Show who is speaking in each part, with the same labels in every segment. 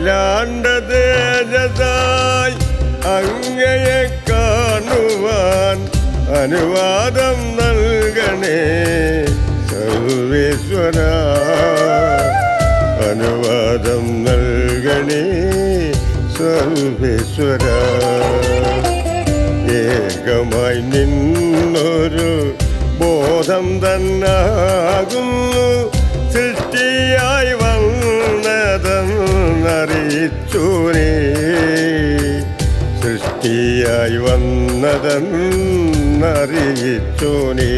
Speaker 1: അഖിലാണ്ട തേജസായി അങ്ങയെ കാണുവാൻ അനുവാദം നൽകണേ സർവേശ്വര. അനുവാദം നൽകണേ സർവേശ്വര. ഏകമായി നിന്നൊരു ബോധം തന്നാകുന്നു സൃഷ്ടിയായി വന്നതെന്നറിയിച്ചൂനേ. സൃഷ്ടിയായി വന്നതെന്നറിയിച്ചൂനേ.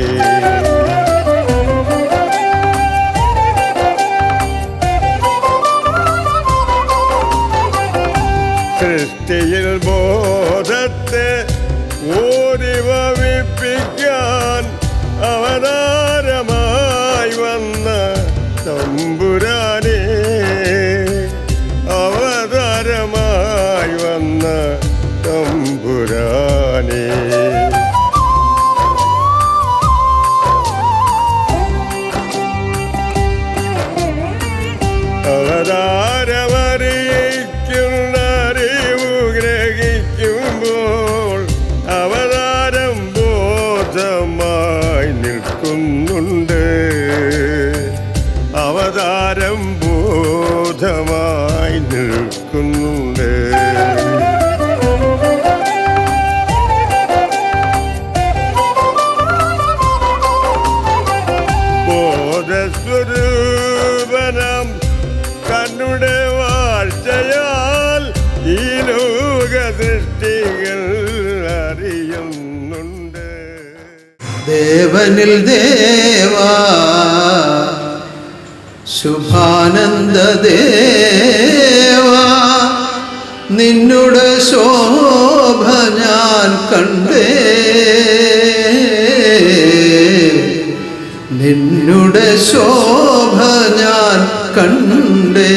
Speaker 1: സൃഷ്ടിയിൽ ബോധത്തെ ഓടിവവിപ്പിക്കാൻ അവതാരമായി വന്ന തമ്പുരാനേ. അവതാരമായി വന്ന തമ്പുരാനേ. അവതാരമറിയിക്കുന്ന അറിവ് ഗ്രഹിക്കുമ്പോൾ അവതാരം ബോധമായി നിൽക്കുന്നുണ്ട്. അവതാരം ബോധമായി നിൽക്കുന്നുണ്ട്. ബോധസ്വരൂപനം തന്നുടെ വാഴ്ചയാൽ ഈ ലോക സൃഷ്ടികൾ അറിയുന്നുണ്ട്.
Speaker 2: ദേവനിൽ ദേവാ ശുഭാനന്ദ ദേവാ നിന്നുടെ ശോഭ ഞാൻ കണ്ടേ. നിന്നുടെ ശോഭ ഞാൻ കണ്ടേ.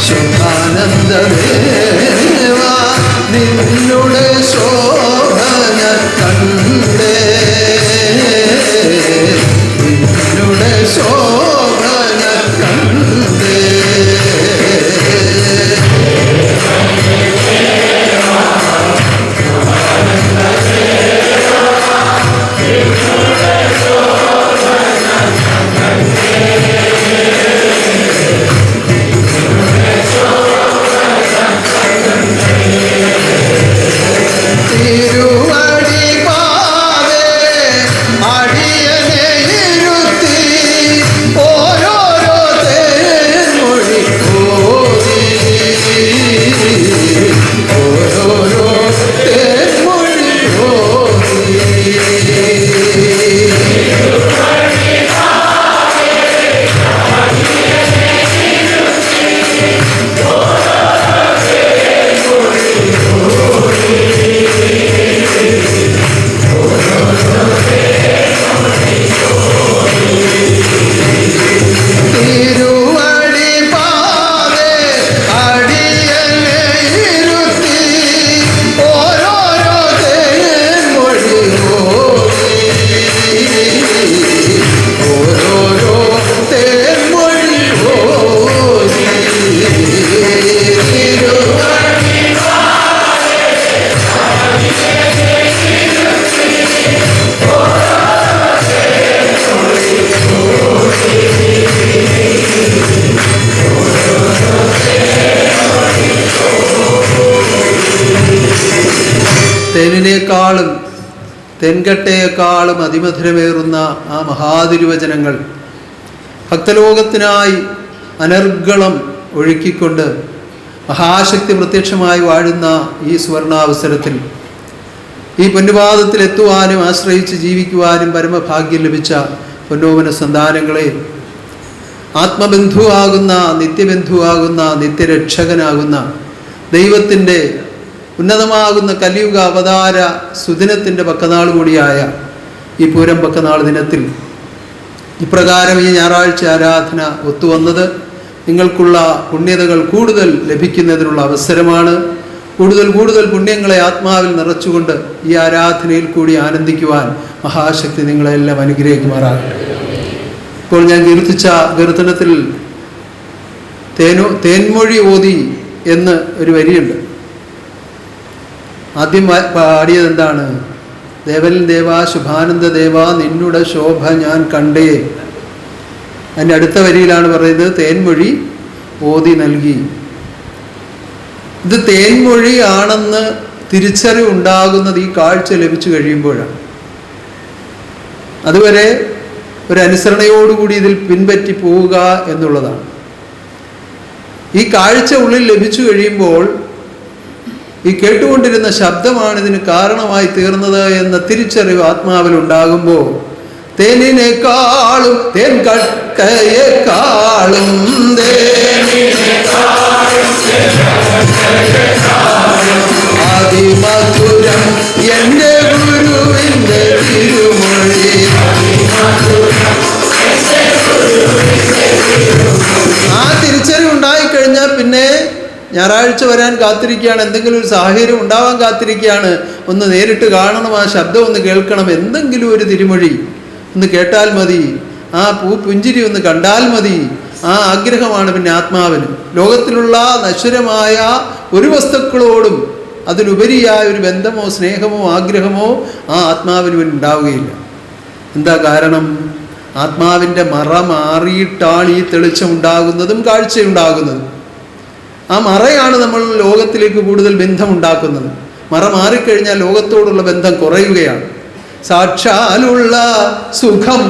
Speaker 2: ശുഭാനന്ദ ദേവാ നിന്നുടെ ശോഭ ഞാൻ കണ്ടേ. നിന്നുടെ ശോഭ ഞാൻ കണ്ടേ. തേനിനേക്കാളും തെൻകട്ടയേക്കാളും അതിമധുരമേറുന്ന ആ മഹാതിരുവചനങ്ങൾ ഭക്തലോകത്തിനായി അനർഗളം ഒഴുക്കിക്കൊണ്ട് മഹാശക്തി പ്രത്യക്ഷമായി വാഴുന്ന ഈ സുവർണാവസരത്തിൽ ഈ പൊന്നുപാദത്തിലെത്തുവാനും ആശ്രയിച്ച് ജീവിക്കുവാനും പരമഭാഗ്യം ലഭിച്ച പൊന്നോമന സന്താനങ്ങളെ, ആത്മബന്ധുവാകുന്ന നിത്യബന്ധുവാകുന്ന നിത്യരക്ഷകനാകുന്ന ദൈവത്തിൻ്റെ ഉന്നതമാകുന്ന കലിയുഗ അവതാര സുദിനത്തിൻ്റെ പക്കനാൾ കൂടിയായ ഈ പൂരം പക്കനാൾ ദിനത്തിൽ ഇപ്രകാരം ഈ ഞായറാഴ്ച ആരാധന ഒത്തുവന്നത് നിങ്ങൾക്കുള്ള പുണ്യതകൾ കൂടുതൽ ലഭിക്കുന്നതിനുള്ള അവസരമാണ്. കൂടുതൽ കൂടുതൽ പുണ്യങ്ങളെ ആത്മാവിൽ നിറച്ചുകൊണ്ട് ഈ ആരാധനയിൽ കൂടി ആനന്ദിക്കുവാൻ മഹാശക്തി നിങ്ങളെല്ലാം അനുഗ്രഹിക്കുമാറാകട്ടെ. ഇപ്പോൾ ഞാൻ കീർത്തിച്ച കീർത്തനത്തിൽ തേൻമൊഴി ഓതി എന്ന് ഒരു വരിയുണ്ട്. ആദ്യം പാടിയത് എന്താണ്? ദേവൻ ദേവാ ശുഭാനന്ദ ദേവാ നിന്നുടെ ശോഭ ഞാൻ കണ്ടേ. അതിൻ്റെ അടുത്ത വരിയിലാണ് പറയുന്നത് തേൻമൊഴി ഓതി നൽകി. ഇത് തേൻമൊഴി ആണെന്ന് തിരിച്ചറിവുണ്ടാകുന്നത് ഈ കാഴ്ച ലഭിച്ചു കഴിയുമ്പോഴാണ്. അതുവരെ ഒരു അനുസരണയോടുകൂടി ഇതിൽ പിൻപറ്റി പോവുക എന്നുള്ളതാണ്. ഈ കാഴ്ച ഉള്ളിൽ ലഭിച്ചു കഴിയുമ്പോൾ ഈ കേട്ടുകൊണ്ടിരുന്ന ശബ്ദമാണ് ഇതിന് കാരണമായി തീർന്നത് എന്ന തിരിച്ചറിവ് ആത്മാവിൽ ഉണ്ടാകുമ്പോൾ തേനിനേക്കാളും തേൻ കട്ടയേക്കാളും അതിമധുരം എൻ്റെ ഗുരുവിൻ്റെ തിരുമൊഴി. ആ തിരിച്ചറിവ് ഉണ്ടായിക്കഴിഞ്ഞാൽ പിന്നെ ഞായറാഴ്ച വരാൻ കാത്തിരിക്കുകയാണ്, എന്തെങ്കിലും ഒരു സാഹചര്യം ഉണ്ടാവാൻ കാത്തിരിക്കുകയാണ്, ഒന്ന് നേരിട്ട് കാണണം, ആ ശബ്ദം ഒന്ന് കേൾക്കണം, എന്തെങ്കിലും ഒരു തിരുമൊഴി ഒന്ന് കേട്ടാൽ മതി, ആ പുഞ്ചിരി ഒന്ന് കണ്ടാൽ മതി. ആ ആഗ്രഹമാണ് പിന്നെ ആത്മാവിന്. ലോകത്തിലുള്ള നശ്വരമായ ഒരു വസ്തുക്കളോടും അതിലുപരിയായ ഒരു ബന്ധമോ സ്നേഹമോ ആഗ്രഹമോ ആ ആത്മാവിന് ഉണ്ടാവുകയില്ല. എന്താ കാരണം? ആത്മാവിൻ്റെ മറ മാറിയിട്ടാണ് ഈ തെളിച്ചം ഉണ്ടാകുന്നതും കാഴ്ചയുണ്ടാകുന്നതും. ആ മറയാണ് നമ്മൾ ലോകത്തിലേക്ക് കൂടുതൽ ബന്ധമുണ്ടാക്കുന്നത്. മറ മാറിക്കഴിഞ്ഞാൽ ലോകത്തോടുള്ള ബന്ധം കുറയുകയാണ്. സാക്ഷാലുള്ള സുഖം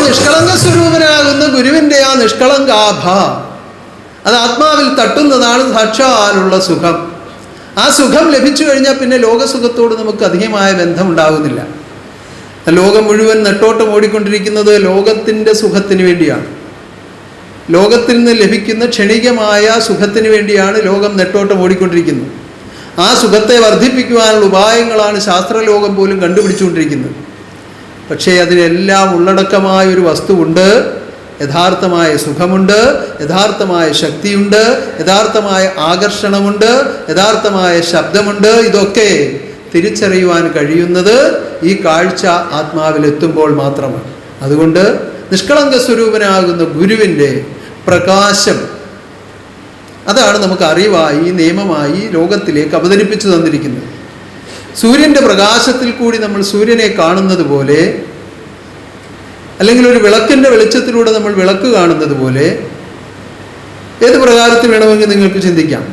Speaker 2: നിഷ്കളങ്ക സ്വരൂപനാകുന്ന ഗുരുവിൻ്റെ ആ നിഷ്കളങ്കാഭ അത് ആത്മാവിൽ തട്ടുന്നതാണ് സാക്ഷാലുള്ള സുഖം. ആ സുഖം ലഭിച്ചു കഴിഞ്ഞാൽ പിന്നെ ലോകസുഖത്തോട് നമുക്ക് അധികമായ ബന്ധമുണ്ടാകുന്നില്ല. ലോകം മുഴുവൻ നെട്ടോട്ടം ഓടിക്കൊണ്ടിരിക്കുന്നത് ലോകത്തിൻ്റെ സുഖത്തിന് വേണ്ടിയാണ്. ലോകത്തിൽ നിന്ന് ലഭിക്കുന്ന ക്ഷണികമായ സുഖത്തിന് വേണ്ടിയാണ് ലോകം നെട്ടോട്ടം ഓടിക്കൊണ്ടിരിക്കുന്നത്. ആ സുഖത്തെ വർദ്ധിപ്പിക്കുവാനുള്ള ഉപായങ്ങളാണ് ശാസ്ത്രലോകം പോലും കണ്ടുപിടിച്ചുകൊണ്ടിരിക്കുന്നത്. പക്ഷേ അതിനെല്ലാം ഉള്ളടക്കമായ ഒരു വസ്തുവുണ്ട്. യഥാർത്ഥമായ സുഖമുണ്ട്, യഥാർത്ഥമായ ശക്തിയുണ്ട്, യഥാർത്ഥമായ ആകർഷണമുണ്ട്, യഥാർത്ഥമായ ശബ്ദമുണ്ട്. ഇതൊക്കെ തിരിച്ചറിയുവാൻ കഴിയുന്നത് ഈ കാഴ്ച ആത്മാവിലെത്തുമ്പോൾ മാത്രമാണ്. അതുകൊണ്ട് നിഷ്കളങ്ക സ്വരൂപനാകുന്ന ഗുരുവിൻ്റെ പ്രകാശം അതാണ് നമുക്ക് അറിവായി നിയമമായി ലോകത്തിലേക്ക് അവതരിപ്പിച്ചു തന്നിരിക്കുന്നത്. സൂര്യൻ്റെ പ്രകാശത്തിൽ കൂടി നമ്മൾ സൂര്യനെ കാണുന്നത് പോലെ, അല്ലെങ്കിൽ ഒരു വിളക്കിൻ്റെ വെളിച്ചത്തിലൂടെ നമ്മൾ വിളക്ക് കാണുന്നത് പോലെ, ഏത് പ്രകാരത്തിൽ വേണമെങ്കിൽ നിങ്ങൾക്ക് ചിന്തിക്കാം.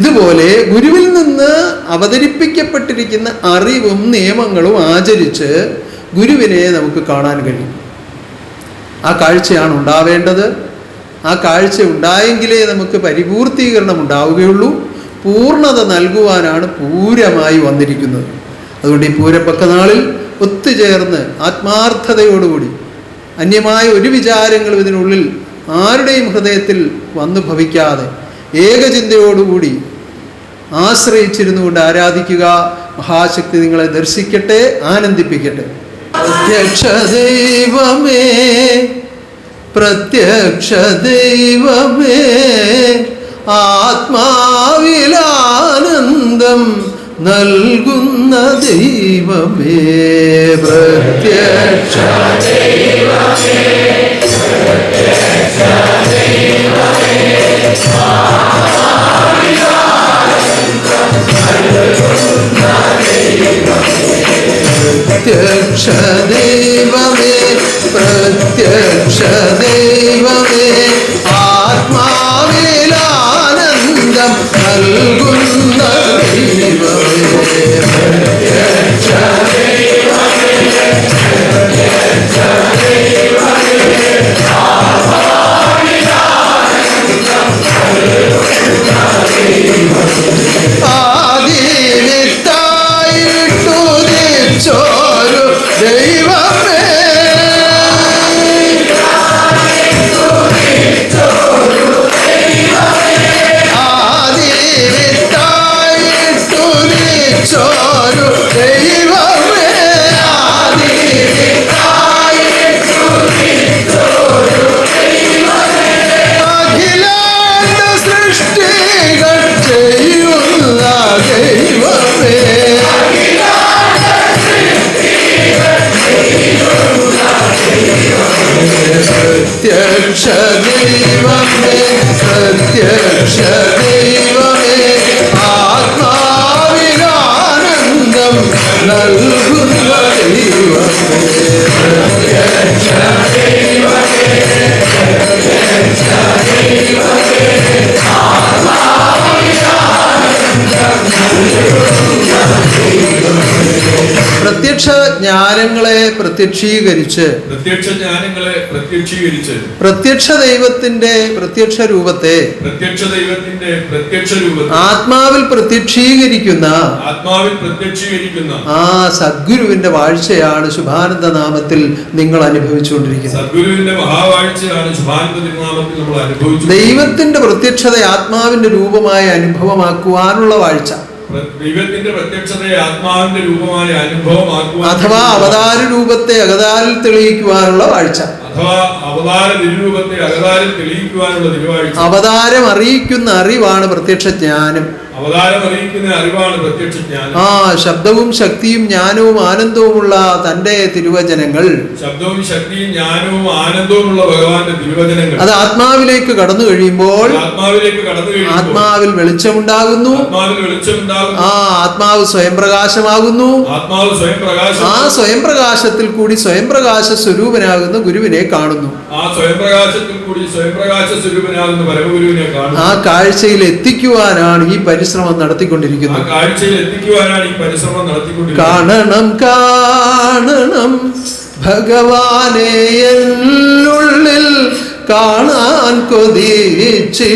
Speaker 2: ഇതുപോലെ ഗുരുവിൽ നിന്ന് അവതരിപ്പിക്കപ്പെട്ടിരിക്കുന്ന അറിവും നിയമങ്ങളും ആചരിച്ച് ഗുരുവിനെ നമുക്ക് കാണാൻ കഴിയും. ആ കാഴ്ചയാണ് ഉണ്ടാവേണ്ടത്. ആ കാഴ്ച ഉണ്ടായെങ്കിലേ നമുക്ക് പരിപൂർത്തീകരണം ഉണ്ടാവുകയുള്ളൂ. പൂർണ്ണത നൽകുവാനാണ് പൂരമായി വന്നിരിക്കുന്നത്. അതുകൊണ്ട് ഈ പൂരപ്പക്കനാളിൽ ഒത്തുചേർന്ന് ആത്മാർത്ഥതയോടുകൂടി അന്യമായ ഒരു വിചാരങ്ങളും ഇതിനുള്ളിൽ ആരുടെയും ഹൃദയത്തിൽ വന്നു ഭവിക്കാതെ ഏകചിന്തയോടുകൂടി ആശ്രയിച്ചിരുന്നു കൊണ്ട് ആരാധിക്കുക. മഹാശക്തി നിങ്ങളെ ദർശിക്കട്ടെ, ആനന്ദിപ്പിക്കട്ടെ. പ്രത്യക്ഷ ദൈവമേ, പ്രത്യക്ഷ ദൈവമേ, ആത്മാവിലാനന്ദം നൽകുന്ന ദൈവമേ, പ്രത്യക്ഷ ദൈവമേ, പ്രത്യക്ഷ ദൈവമേ, പ്രത്യക്ഷ ദൈവമേ, പ്രത്യക്ഷ ദൈവമേ, ആത്മാവിലാനന്ദം നൽകുന്ന ദൈവമേ, പ്രത്യക്ഷ ദൈവമേ, പ്രത്യക്ഷ ദൈവമേ, ആത്മാവിലാനന്ദം നൽകുന്ന ആദിവിത്തായിട്ടുദിച്ചോരു ദൈവമേ, ആദിവിത്തായിട്ടുദിച്ചോരു ദൈവമേ, അഖിലാണ്ട സൃഷ്ടികൾ ചെയ്യുന്ന ദൈവമേ, പ്രത്യക്ഷ ദൈവമേ, പ്രത്യക്ഷ ദൈവമേ, ആത്മാവിലാനന്ദം നൽകുന്ന ദൈവമേ, പ്രത്യക്ഷ ദൈവമേ, പ്രത്യക്ഷ ദൈവമേ, പ്രത്യക്ഷ ജ്ഞാനങ്ങളെ പ്രത്യക്ഷീകരിച്ച് പ്രത്യക്ഷ ദൈവത്തിന്റെ പ്രത്യക്ഷ രൂപത്തെ ആത്മാവിൽ പ്രത്യക്ഷീകരിക്കുന്ന ആ സദ്ഗുരുവിന്റെ വാഴ്ചയാണ് ശുഭാനന്ദ നാമത്തിൽ നിങ്ങൾ അനുഭവിച്ചുകൊണ്ടിരിക്കുന്നത്. ദൈവത്തിന്റെ പ്രത്യക്ഷത ആത്മാവിന്റെ രൂപമായ അനുഭവമാക്കുവാനുള്ള വാഴ്ച,
Speaker 3: ദൈവത്തിന്റെ പ്രത്യക്ഷതയെ ആത്മാവിന്റെ രൂപമായ അനുഭവമാക്കുക,
Speaker 2: അഥവാ അവതാര രൂപത്തെ അകതാരിൽ തെളിയിക്കുവാനുള്ള വാഴ്ച,
Speaker 3: അഥവാ അവതാര തിരുരൂപത്തെ അകതാരിൽ തെളിയിക്കുവാനുള്ള തിരുവാഴ്ച.
Speaker 2: അവതാരം അറിയിക്കുന്ന അറിവാണ് പ്രത്യക്ഷ ജ്ഞാനം.
Speaker 3: അവതാരം അറിയിക്കുന്ന അറിവാണ് പ്രത്യക്ഷ ജ്ഞാനം.
Speaker 2: ആ ശബ്ദവും ശക്തിയും ജ്ഞാനവും ആനന്ദവുമുള്ള തന്റെ തിരുവചനങ്ങൾ,
Speaker 3: ശബ്ദവും ശക്തിയും ജ്ഞാനവും ആനന്ദവുമുള്ള ഭഗവാന്റെ തിരുവചനങ്ങൾ
Speaker 2: അത് ആത്മാവിലേക്ക് കടന്നു കഴിയുമ്പോൾ ആത്മാവിൽ വെളിച്ചമുണ്ടാകുന്നു. ആ ആത്മാവ് സ്വയം പ്രകാശമാകുന്നു. ആ സ്വയം പ്രകാശത്തിൽ കൂടി സ്വയം പ്രകാശ സ്വരൂപനാകുന്ന ഗുരുവിനെ കാണുന്നു. ആ കാഴ്ചയിൽ എത്തിക്കുവാനാണ് ഈ പരിശ്രമം നടത്തിക്കൊണ്ടിരിക്കുന്നത്. കാണണം കാണണം ഭഗവാനെ എന്നുള്ളിൽ കാണാൻ കൊതിച്ചിടുന്നേ,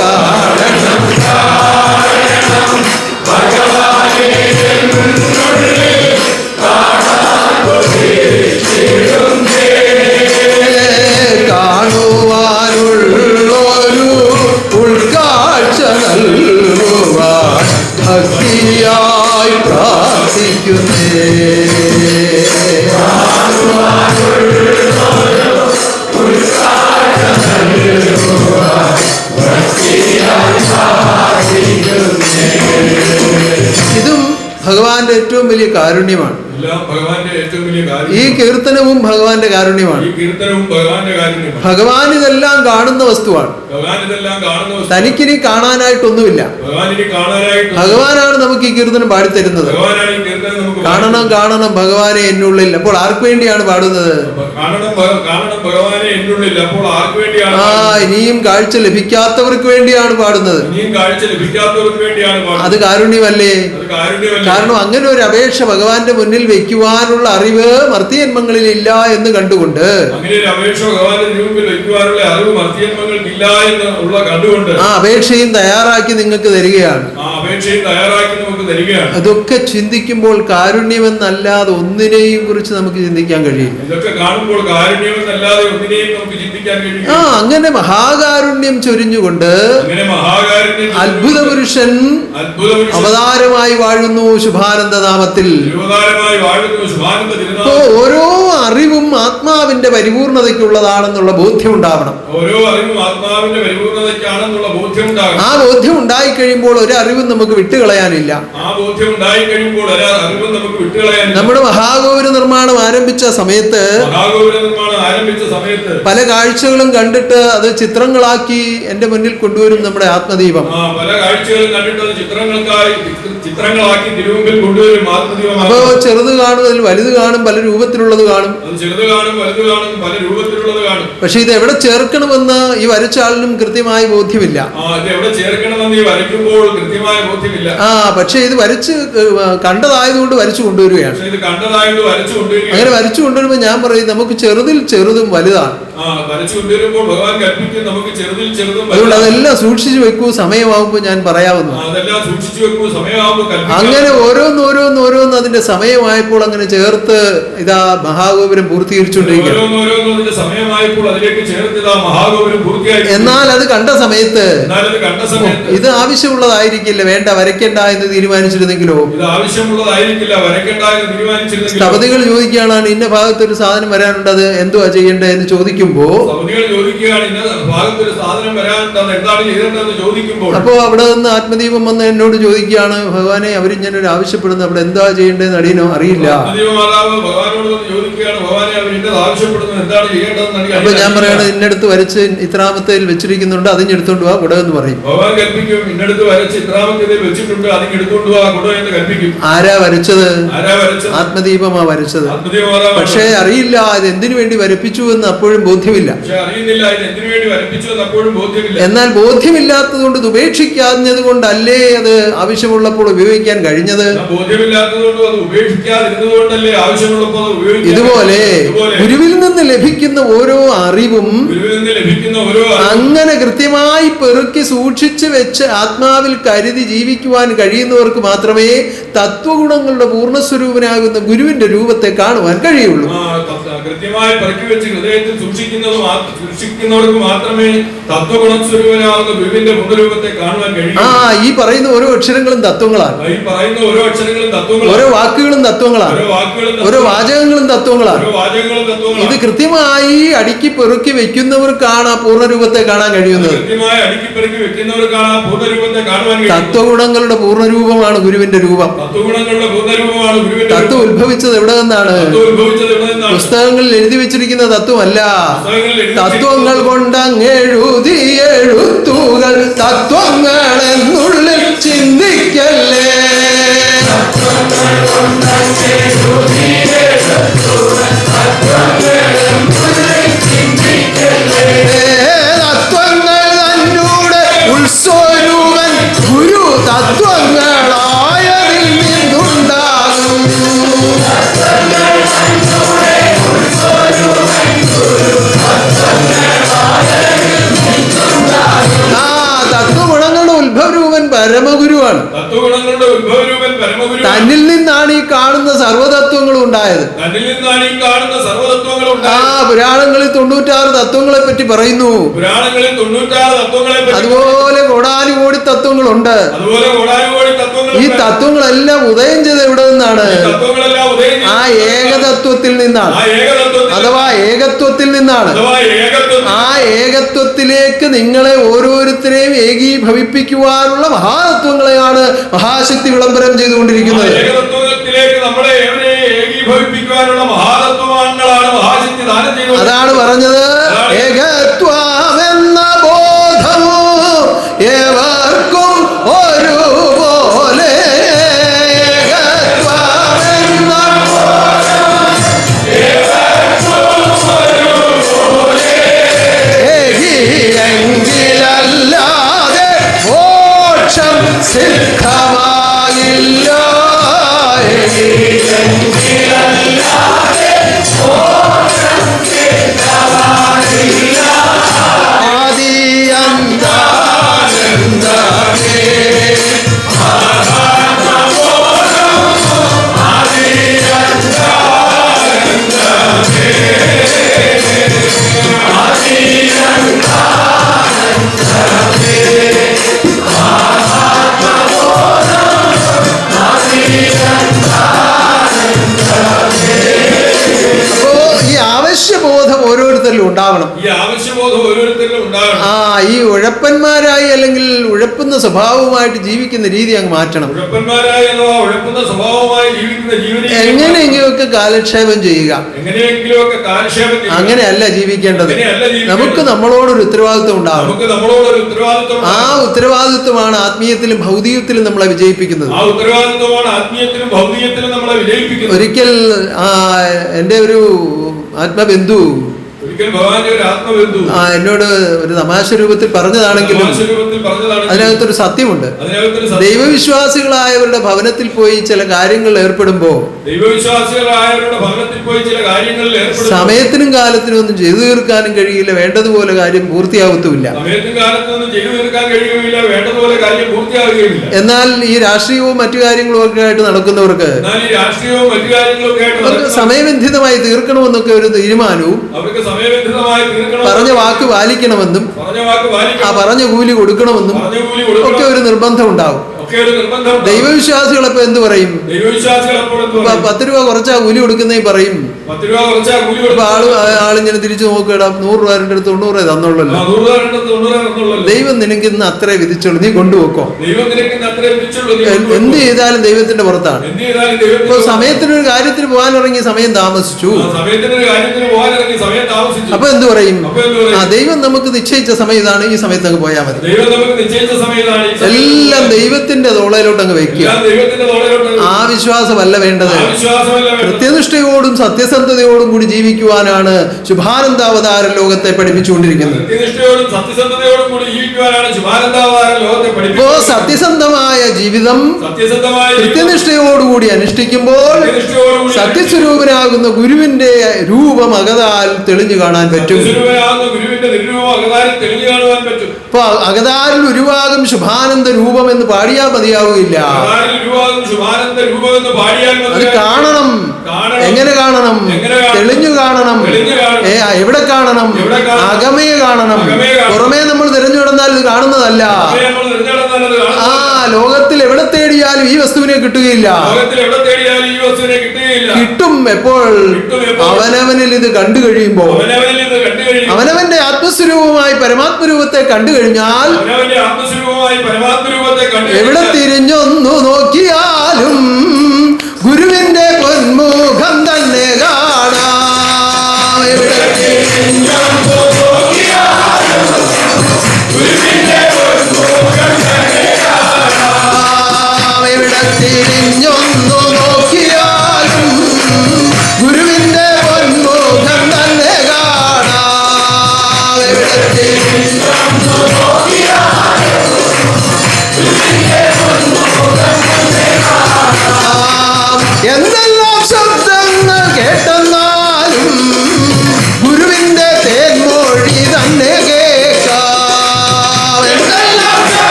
Speaker 2: കാണണം കാണണം ഭഗവാനെ എന്നുള്ളിൽ കാണാൻ കൊതിച്ചിടുന്നേ, കാണുവാനുള്ളൊരു ഉൾക്കാഴ്ച നൽകുവാൻ ഭക്തിയായി പ്രാർത്ഥിക്കുന്നേ, ഇതും ഭഗവാന്റെ ഏറ്റവും വലിയ കാരുണ്യമാണ്. ഈ കീർത്തനവും ഭഗവാന്റെ കാരുണ്യമാണ്. ഭഗവാൻ ഇതെല്ലാം കാണുന്ന വസ്തുവാണ്. തനിക്കിനി കാണാനായിട്ടൊന്നുമില്ല. ഭഗവാനാണ് നമുക്ക് ഈ കീർത്തനം പാടിത്തരുന്നത്. കാണണം കാണണം ഭഗവാനെ എന്നുള്ളിൽ. അപ്പോൾ ആർക്ക് വേണ്ടിയാണ് പാടുന്നത്? ആ ഇനിയും കാഴ്ച ലഭിക്കാത്തവർക്ക് വേണ്ടിയാണ് പാടുന്നത്. അത് കാരുണ്യമല്ലേ? കാരണം അങ്ങനെ ഒരു അപേക്ഷ ഭഗവാന്റെ മുന്നിൽ വെക്കുവാനുള്ള അറിവ് മർത്യജന്മങ്ങളിൽ ഇല്ല എന്ന് കണ്ടുകൊണ്ട് ആ അപേക്ഷയും തയ്യാറാക്കി നിങ്ങൾക്ക് തരികയാണ്. അതൊക്കെ ചിന്തിക്കുമ്പോൾ കാരുണ്യമെന്നല്ലാതെ ഒന്നിനെയും കുറിച്ച് നമുക്ക് ചിന്തിക്കാൻ കഴിയില്ല. ആ അങ്ങനെ മഹാകാരുണ്യം ചൊരിഞ്ഞുകൊണ്ട് അത്ഭുത പുരുഷൻ അവതാരമായി വാഴുന്നു ശുഭാനന്ദ നാമത്തിൽ. ഓരോ അറിവും ആത്മാവിന്റെ പരിപൂർണതയ്ക്കുള്ളതാണെന്നുള്ള ബോധ്യം ഉണ്ടാവണം. ആ ബോധ്യം ഉണ്ടായി കഴിയുമ്പോൾ ഒരു അറിവും നമുക്ക് വിട്ടുകളയാനില്ല. നമ്മുടെ മഹാഗോപുര നിർമ്മാണം ആരംഭിച്ച സമയത്ത് പല കാഴ്ചകളും കണ്ടിട്ട് അത് ചിത്രങ്ങളാക്കി എന്റെ മുന്നിൽ കൊണ്ടുവരും നമ്മുടെ ആത്മദീപം.
Speaker 3: ചിത്രങ്ങളാക്കി തിരുമുമ്പിൽ കൊണ്ടുവരും ആത്മദീപം.
Speaker 2: അപ്പോ ചെറുത് കാണും, അതിൽ വലുത് കാണും, പല രൂപത്തിലുള്ളത് കാണും.
Speaker 3: അത് ചെറുത് കാണും, വലുത് കാണും, പല രൂപത്തിലുള്ളത് കാണും.
Speaker 2: പക്ഷെ ഇത് എവിടെ ചേർക്കണമെന്ന് ഈ വരച്ച ആളിനും കൃത്യമായി ബോധ്യമില്ല.
Speaker 3: ഇത് എവിടെ ചേർക്കണമെന്ന് ഈ വരയ്ക്കുമ്പോൾ കൃത്യമായ ബോധ്യമില്ല.
Speaker 2: പക്ഷെ ഇത് വരച്ച് കണ്ടതായതുകൊണ്ട് വരച്ചു കൊണ്ടുവരികയാണ്.
Speaker 3: ഇത് കണ്ടതായത് വരച്ചു കൊണ്ടുവരിക.
Speaker 2: അങ്ങനെ വരച്ചു കൊണ്ടുവരുമ്പോൾ ഞാൻ പറയും നമുക്ക് ചെറുതിൽ ചെറുതും വലുതാണ്.
Speaker 3: വരച്ചു കൊണ്ടുവരുമ്പോൾ ഭഗവാൻ കൽപ്പിക്കും നമുക്ക് ചെറുതിൽ ചെറുതും.
Speaker 2: അതുകൊണ്ട് അതെല്ലാം സൂക്ഷിച്ചു വെക്കൂ, സമയമാകുമ്പോൾ ഞാൻ പറയാവുന്നു.
Speaker 3: അതെല്ലാം സൂക്ഷിച്ചു വെക്കൂ, സമയമാകുമ്പോൾ.
Speaker 2: അങ്ങനെ ഓരോന്ന് അതിന്റെ സമയമായപ്പോൾ അങ്ങനെ ചേർത്ത് ഇതാ മഹാഗോപുരം പൂർത്തീകരിച്ചുകൊണ്ടിരിക്കുകയാണ്. എന്നാൽ അത് കണ്ട സമയത്ത് ഇത് ആവശ്യമുള്ളതായിരിക്കില്ല, വേണ്ട വരയ്ക്കണ്ട എന്ന് തീരുമാനിച്ചിരുന്നെങ്കിലോ. സ്ഥപതികൾ ചോദിക്കുകയാണ് ഇന്ന ഭാഗത്ത് ഒരു സാധനം വരാനുണ്ട്, അത് എന്തുവാ ചെയ്യേണ്ടത് എന്ന് ചോദിക്കുമ്പോ അപ്പോ അവിടെ നിന്ന് ആത്മദീപം വന്ന് എന്നോട് ചോദിക്കുകയാണ്, ഭഗവാനെ അവരിങ്ങനൊരു ആവശ്യപ്പെടുന്നു, അവിടെ എന്താ ചെയ്യേണ്ടതെന്ന് അടിയനോ അറിയില്ല. അപ്പൊ ഞാൻ പറയാണ് ഇന്നടുത്ത് വരച്ച് ഇത്രാമത്തേൽ വെച്ചിരിക്കുന്നുണ്ട്, അതിഞ്ഞെടുത്തോണ്ട് വാ കുട എന്ന് പറയും. ആരാ വരച്ചത്? ആത്മദീപമാ വരച്ചത്. പക്ഷേ അറിയില്ല ഇത് എന്തിനു വേണ്ടി വരപ്പിച്ചു എന്ന് അപ്പോഴും ബോധ്യമില്ല. എന്നാൽ ബോധ്യമില്ലാത്തത് കൊണ്ട് ഇത് ഉപേക്ഷിക്കാഞ്ഞത് കൊണ്ടല്ലേ അത് ആവശ്യമുള്ളപ്പോൾ ഉപയോഗിക്കാൻ കഴിഞ്ഞത്. ഇതുപോലെ ഗുരുവിൽ നിന്ന് ലഭിക്കുന്ന ഓരോ അറിവും അങ്ങനെ കൃത്യമായി പെറുക്കി സൂക്ഷിച്ചു വെച്ച് ആത്മാവിൽ കരുതി ജീവിക്കുവാൻ കഴിയുന്നവർക്ക് മാത്രമേ തത്വഗുണങ്ങളുടെ പൂർണ്ണസ്വരൂപനാകുന്ന ഗുരുവിന്റെ രൂപത്തെ കാണുവാൻ കഴിയുള്ളൂ.
Speaker 3: കൃത്യമായി പെറുക്കി വെച്ച് ഹൃദയത്തിൽ സൂക്ഷിക്കുന്നവർക്ക് മാത്രമേ തത്വഗുണസ്വരൂപനാകുന്ന ഗുരുവിന്റെ പൂർണ്ണരൂപത്തെ കാണുവാൻ കഴിയൂ.
Speaker 2: ഈ പറയുന്ന ഓരോ അക്ഷരങ്ങളും തത്വങ്ങളാണ്. ഓരോ വാക്കുകളും തത്വങ്ങളാണ്. ഓരോ വാചകങ്ങളും തത്വങ്ങളാണ്. ഇത് കൃത്യമായി അടുക്കി പെറുക്കി വെക്കുന്നവർക്കാണ് ആ പൂർണ്ണരൂപത്തെ കാണാൻ കഴിയുന്നത്. തത്വഗുണങ്ങളുടെ പൂർണ്ണരൂപമാണ് ഗുരുവിന്റെ രൂപം. തത്വം ഉത്ഭവിച്ചത് എവിടെ നിന്നാണ്? പുസ്തകങ്ങളിൽ എഴുതി വെച്ചിരിക്കുന്ന തത്വമല്ല. തത്വങ്ങൾ കൊണ്ടങ്ങെഴുതി എഴുത്തുകൾ തത്വങ്ങൾ എന്നുള്ളിൽ ചിന്തിക്കല്ലേ. തത്വങ്ങൾ തന്നൂടെ ഉത്സ്വരൂപൻ ഗുരു തത്വങ്ങളായതിൽ നിന്നുണ്ടാകും. തത്വഗുണങ്ങളുടെ ഉത്ഭവരൂപൻ പരമഗുരുവാണ്. തന്നിൽ നിന്നാണ് ഈ കാണുന്ന സർവ്വതത്വങ്ങളും ഉണ്ടായത്. പുരാണങ്ങളിൽ 96 തത്വങ്ങളെ പറ്റി പറയുന്നു. അതുപോലെ കോടാനുകോടി തത്വങ്ങളുണ്ട്. ഈ തത്വങ്ങളെല്ലാം ഉദയം ചെയ്ത് എവിടെ നിന്നാണ്? ആ ഏകതത്വത്തിൽ നിന്നാണ്, അഥവാ ഏകത്വത്തിൽ നിന്നാണ്. ആ ഏകത്വത്തിലേക്ക് നിങ്ങളെ ഓരോരുത്തരെയും ഏകീഭവിപ്പിക്കുവാനുള്ള മഹാതത്വങ്ങളെയാണ് മഹാശക്തി വിളംബരം ചെയ്തുകൊണ്ടിരിക്കുന്നത്. അതാണ് പറഞ്ഞത്, ഏകത്വമെന്ന ബോധമോ ഏവർക്കും ഒരുപോലെ. ഏകിയെങ്കിലല്ലാതെ മോക്ഷം സിദ്ധമാകില്ല. ഓരോരുത്തരിലും ഉണ്ടാവണം.
Speaker 3: ഈ ആവശ്യബോധം ഓരോരുത്തരിലും ഉണ്ടാകണം.
Speaker 2: ഈ ഉഴപ്പന്മാരായി അല്ലെങ്കിൽ ഉഴപ്പുന്ന സ്വഭാവമായിട്ട് ജീവിക്കുന്ന രീതി അങ്ങ് മാറ്റണം.
Speaker 3: ഉഴപ്പന്മാരായി അഥവാ ഉഴപ്പുന്ന സ്വഭാവമായി ജീവിക്കുന്ന ജീവിതം
Speaker 2: എങ്ങനെയെങ്കിലുമൊക്കെ കാലക്ഷേപം ചെയ്യുക,
Speaker 3: എങ്ങനെയെങ്കിലുമൊക്കെ കാലക്ഷേപം ചെയ്യുക.
Speaker 2: അങ്ങനെയല്ല ജീവിക്കേണ്ടത്. നമുക്ക് നമ്മളോടൊരു ഉത്തരവാദിത്വം ഉണ്ടാവും.
Speaker 3: നമുക്ക് നമ്മളോടൊരു ഉത്തരവാദിത്വം.
Speaker 2: ആ ഉത്തരവാദിത്വമാണ് ആത്മീയത്തിലും ഭൗതികത്തിലും നമ്മളെ വിജയിപ്പിക്കുന്നത്.
Speaker 3: ആ ഉത്തരവാദിത്വമാണ് ആത്മീയത്തിലും ഭൗതികത്തിലും നമ്മളെ വിജയിപ്പിക്കുന്നത്.
Speaker 2: ഒരിക്കൽ എൻ്റെ ഒരു ആത്മബന്ധു എന്നോട് ഒരു തമാശ രൂപത്തിൽ പറഞ്ഞതാണെങ്കിലും അതിനകത്തൊരു സത്യമുണ്ട്. ദൈവവിശ്വാസികളായവരുടെ ഭവനത്തിൽ പോയി ചില കാര്യങ്ങളിൽ ഏർപ്പെടുമ്പോൾ സമയത്തിനും കാലത്തിനും ഒന്നും ചെയ്തു തീർക്കാനും കഴിയില്ല, വേണ്ടതുപോലെ കാര്യം പൂർത്തിയാവത്തുമില്ല. എന്നാൽ ഈ രാഷ്ട്രീയവും മറ്റു കാര്യങ്ങളും ഒക്കെ ആയിട്ട് നടക്കുന്നവർക്ക് സമയബന്ധിതമായി തീർക്കണമെന്നൊക്കെ ഒരു തീരുമാനവും പറഞ്ഞ വാക്ക് പാലിക്കണമെന്നും ആ പറഞ്ഞ കൂലി കൊടുക്കണമെന്നും ഒക്കെ ഒരു നിർബന്ധം ഉണ്ടാവും. ദൈവവിശ്വാസികളപ്പോ എന്ത് പറയും? 10 രൂപ കുറച്ചാ കൂലി കൊടുക്കുന്നേ പറയും. ആളിങ്ങനെ തിരിച്ചു നോക്കിടാം, 100 രൂപ അടുത്ത് 90 തന്നുള്ളല്ലോ. ദൈവം നിനക്ക് ഇന്ന് അത്രേ വിധിച്ചുള്ളൂ, നീ കൊണ്ടുപോക്കോ. എന്ത് ചെയ്താലും ദൈവത്തിന്റെ പുറത്താണ്. ഇപ്പൊ സമയത്തിനൊരു കാര്യത്തിന് പോകാൻ ഇറങ്ങി സമയം താമസിച്ചു, അപ്പൊ എന്ത് പറയും? ദൈവം നമുക്ക് നിശ്ചയിച്ച സമയം ഇതാണ്, ഈ സമയത്ത് അങ്ങ് പോയാൽ മതി. എല്ലാം ദൈവത്തിന്റെ തോളയിലോട്ട് അങ്ങ് വെക്കുക. ആ വിശ്വാസമല്ല വേണ്ടത്. കൃത്യനിഷ്ഠയോടും സത്യസന്ധതയോടും കൂടി ജീവിക്കുവാനാണ് ശുഭാനന്ദാവതാര ലോകത്തെ പഠിപ്പിച്ചുകൊണ്ടിരിക്കുന്നത്. ഇപ്പോ സത്യസന്ധമായ ജീവിതം കൃത്യനിഷ്ഠയോടുകൂടി അനുഷ്ഠിക്കുമ്പോൾ സത്യസ്വരൂപനാകുന്ന ഗുരുവിന്റെ രൂപം അകതാൽ തെളിഞ്ഞു കാണാൻ പറ്റും. ഇപ്പൊ അകതാരിൽ ഉരുവാകും ശുഭാനന്ദ രൂപം എന്ന് പാടിയാൽ മതിയാവുകയില്ല. അത് കാണണം. എങ്ങനെ കാണണം? തെളിഞ്ഞു കാണണം. എവിടെ കാണണം? അകമേ കാണണം. പുറമേ നമ്മൾ തിരഞ്ഞു നടന്നാൽ ഇത് കാണുന്നതല്ല. ലോകത്തിൽ എവിടെ തേടിയാലും ഈ വസ്തുവിനെ കിട്ടുകയില്ല. കിട്ടും എപ്പോൾ? അവനവനിൽ ഇത് കണ്ടു കഴിയുമ്പോൾ. അവനവന്റെ ആത്മസ്വരൂപമായി പരമാത്മരൂപത്തെ കണ്ടു കഴിഞ്ഞാൽ എവിടെ തിരിഞ്ഞൊന്നു നോക്കിയാലും ഗുരുവിന്റെ പൊന്മുഖം തന്നെ കാണാം. എവിടെ തിരിഞ്ഞൊന്നു നോക്കിയാലും ഗുരുവിന്റെ പൊന്മുഖം തന്നെ കാണാം. എവിടെ തിരിഞ്ഞൊന്നു നോക്കിയാലും ഗുരുവിന്റെ പൊന്മുഖം തന്നെ കാണാം.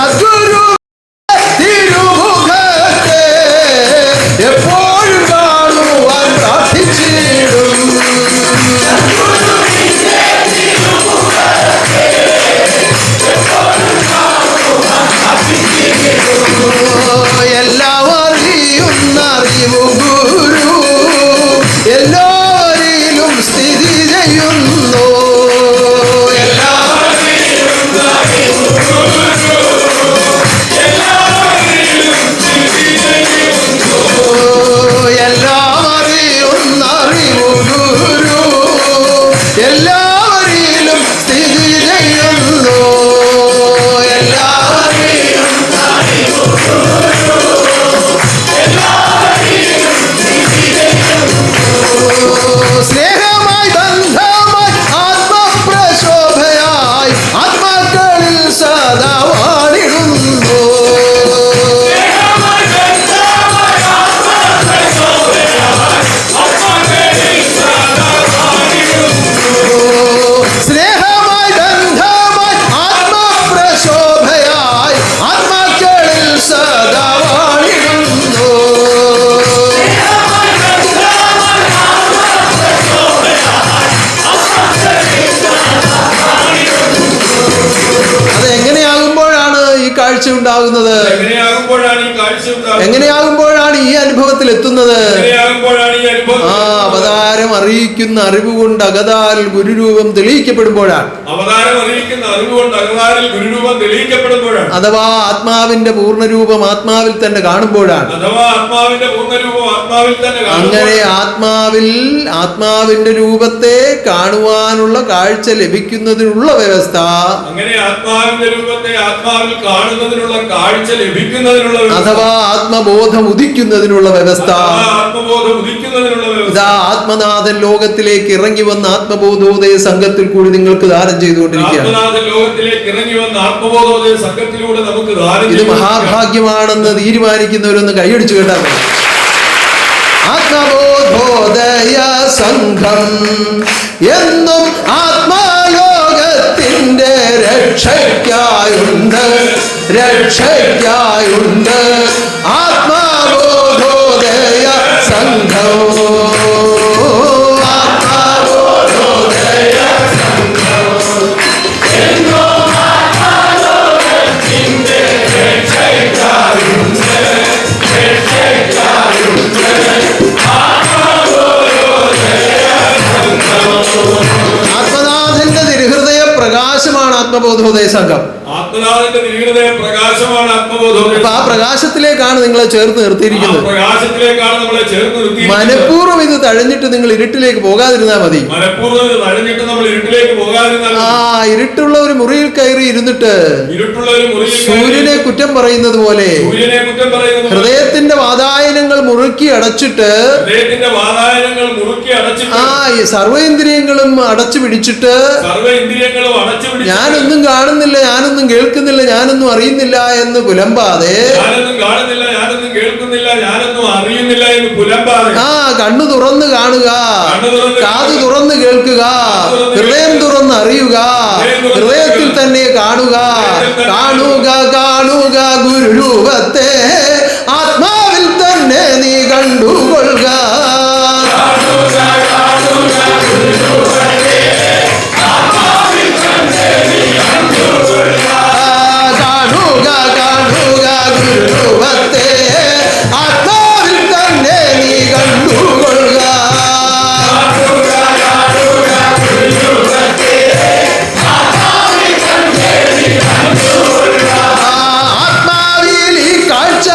Speaker 2: സദ്ഗുരു തിരുമുഖത്തെ എപ്പോഴും കാണുവാൻ പ്രാർത്ഥിച്ചിടും. എല്ലാം അറിയുന്ന അറിവു ഗുരു എല്ലാവരിലും സ്ഥിതി ചെയ്യുന്നു. എല്ലാം അറിയുന്ന അറിവു ഗുരു എല്ലാവരിലും സ്ഥിതി ചെയ്യുന്നു. സ്നേഹമായി ബന്ധമായി ആത്മപ്രശോഭയായി ആത്മാക്കളിൽ സദാ വാണിടുന്നു. സ്നേഹമായി ബന്ധമായി ആത്മപ്രശോഭയായി ആത്മാക്കളിൽ സദാ വാണിടുന്നു. അതെങ്ങനെയാകുമ്പോഴാണ് ഈ കാഴ്ച ഉണ്ടാകുന്നത്? എങ്ങനെയാകുമ്പോഴാണ് ഈ അനുഭവത്തിൽ എത്തുന്നത്? ആ അവതാരം അറിയിക്കുന്ന അറിവ് കൊണ്ട് അകതാൽ ഗുരുരൂപം തെളിയിക്കപ്പെടുമ്പോഴാണ്. അഥവാ ആത്മാവിന്റെ പൂർണ്ണരൂപം ആത്മാവിൽ തന്നെ കാണുമ്പോഴാണ്. അങ്ങനെ ആത്മാവിന്റെ രൂപത്തെ കാണുവാനുള്ള കാഴ്ച ലഭിക്കുന്നതിനുള്ള വ്യവസ്ഥ, അഥവാ ആത്മബോധം ഉദിക്കുന്നതിനുള്ള വ്യവസ്ഥ. ഇതാ ആത്മനാഥൻ ലോകത്തിലേക്ക് ഇറങ്ങി വന്ന ആത്മബോധോദയ സംഘത്തിൽ കൂടി നിങ്ങൾക്ക് ദാനം ചെയ്തുകൊണ്ടിരിക്കുകയാണ്. ഇത് മഹാഭാഗ്യമാണെന്ന് തീരുമാനിക്കുന്നവരൊന്ന് കൈയടിച്ചു കേട്ടാൽ മതി. ആത്മബോധോദയ സംഘം എന്നും ആത്മലോകത്തിന്റെ രക്ഷയ്ക്കായുണ്ട്, രക്ഷയ്ക്കായുണ്ട്. ആത്മബോധോദയ സംഘം, ആത്മബോധോദയ സംഘം എന്നും ആത്മലോകത്തിന്റെ രക്ഷയ്ക്കായുണ്ട്, രക്ഷയ്ക്കായുണ്ട്. ആത്മനാഥന്റെ തിരുഹൃദയ പ്രകാശമാണ് ആത്മബോധോദയ സംഘം. അപ്പൊ ആ പ്രകാശത്തിലേക്കാണ് നിങ്ങളെ ചേർത്ത് നിർത്തിയിരിക്കുന്നത്. മനഃപൂർവ്വം ഇത് തഴഞ്ഞിട്ട് നിങ്ങൾ ഇരുട്ടിലേക്ക് പോകാതിരുന്നാൽ മതി. ആ ഇരുട്ടുള്ള ഒരു മുറിയിൽ കയറി ഇരുന്നിട്ട് സൂര്യനെ കുറ്റം പറയുന്നത് പോലെ ഹൃദയത്തിന്റെ വാതായനങ്ങൾ മുറുക്കി അടച്ചിട്ട് ആ സർവേന്ദ്രിയങ്ങളും അടച്ചു പിടിച്ചിട്ട് ഞാനൊന്നും കാണുന്നില്ല, ഞാനൊന്നും കേൾക്കുന്നില്ല, ഞാനൊന്നും അറിയുന്നില്ല എന്ന് പുലമ്പാതെ ആ കണ്ണു തുറന്ന് കാണുക, കാത് തുറന്ന് കേൾക്കുക, ഹൃദയം തുറന്ന് അറിയുക, ഹൃദയത്തിൽ തന്നെ കാണുക. കാണുക കാണുക ഗുരുരൂപത്തെ ആത്മാവിൽ തന്നെ നീ കണ്ടുകൊള്ളുക. കാണുക കാണുക ഗുരുരൂപത്തെ ആത്മാവിൽ തന്നെ നീ കണ്ടുകൊള്ളുക. ആത്മാവിൽ ഈ കാഴ്ച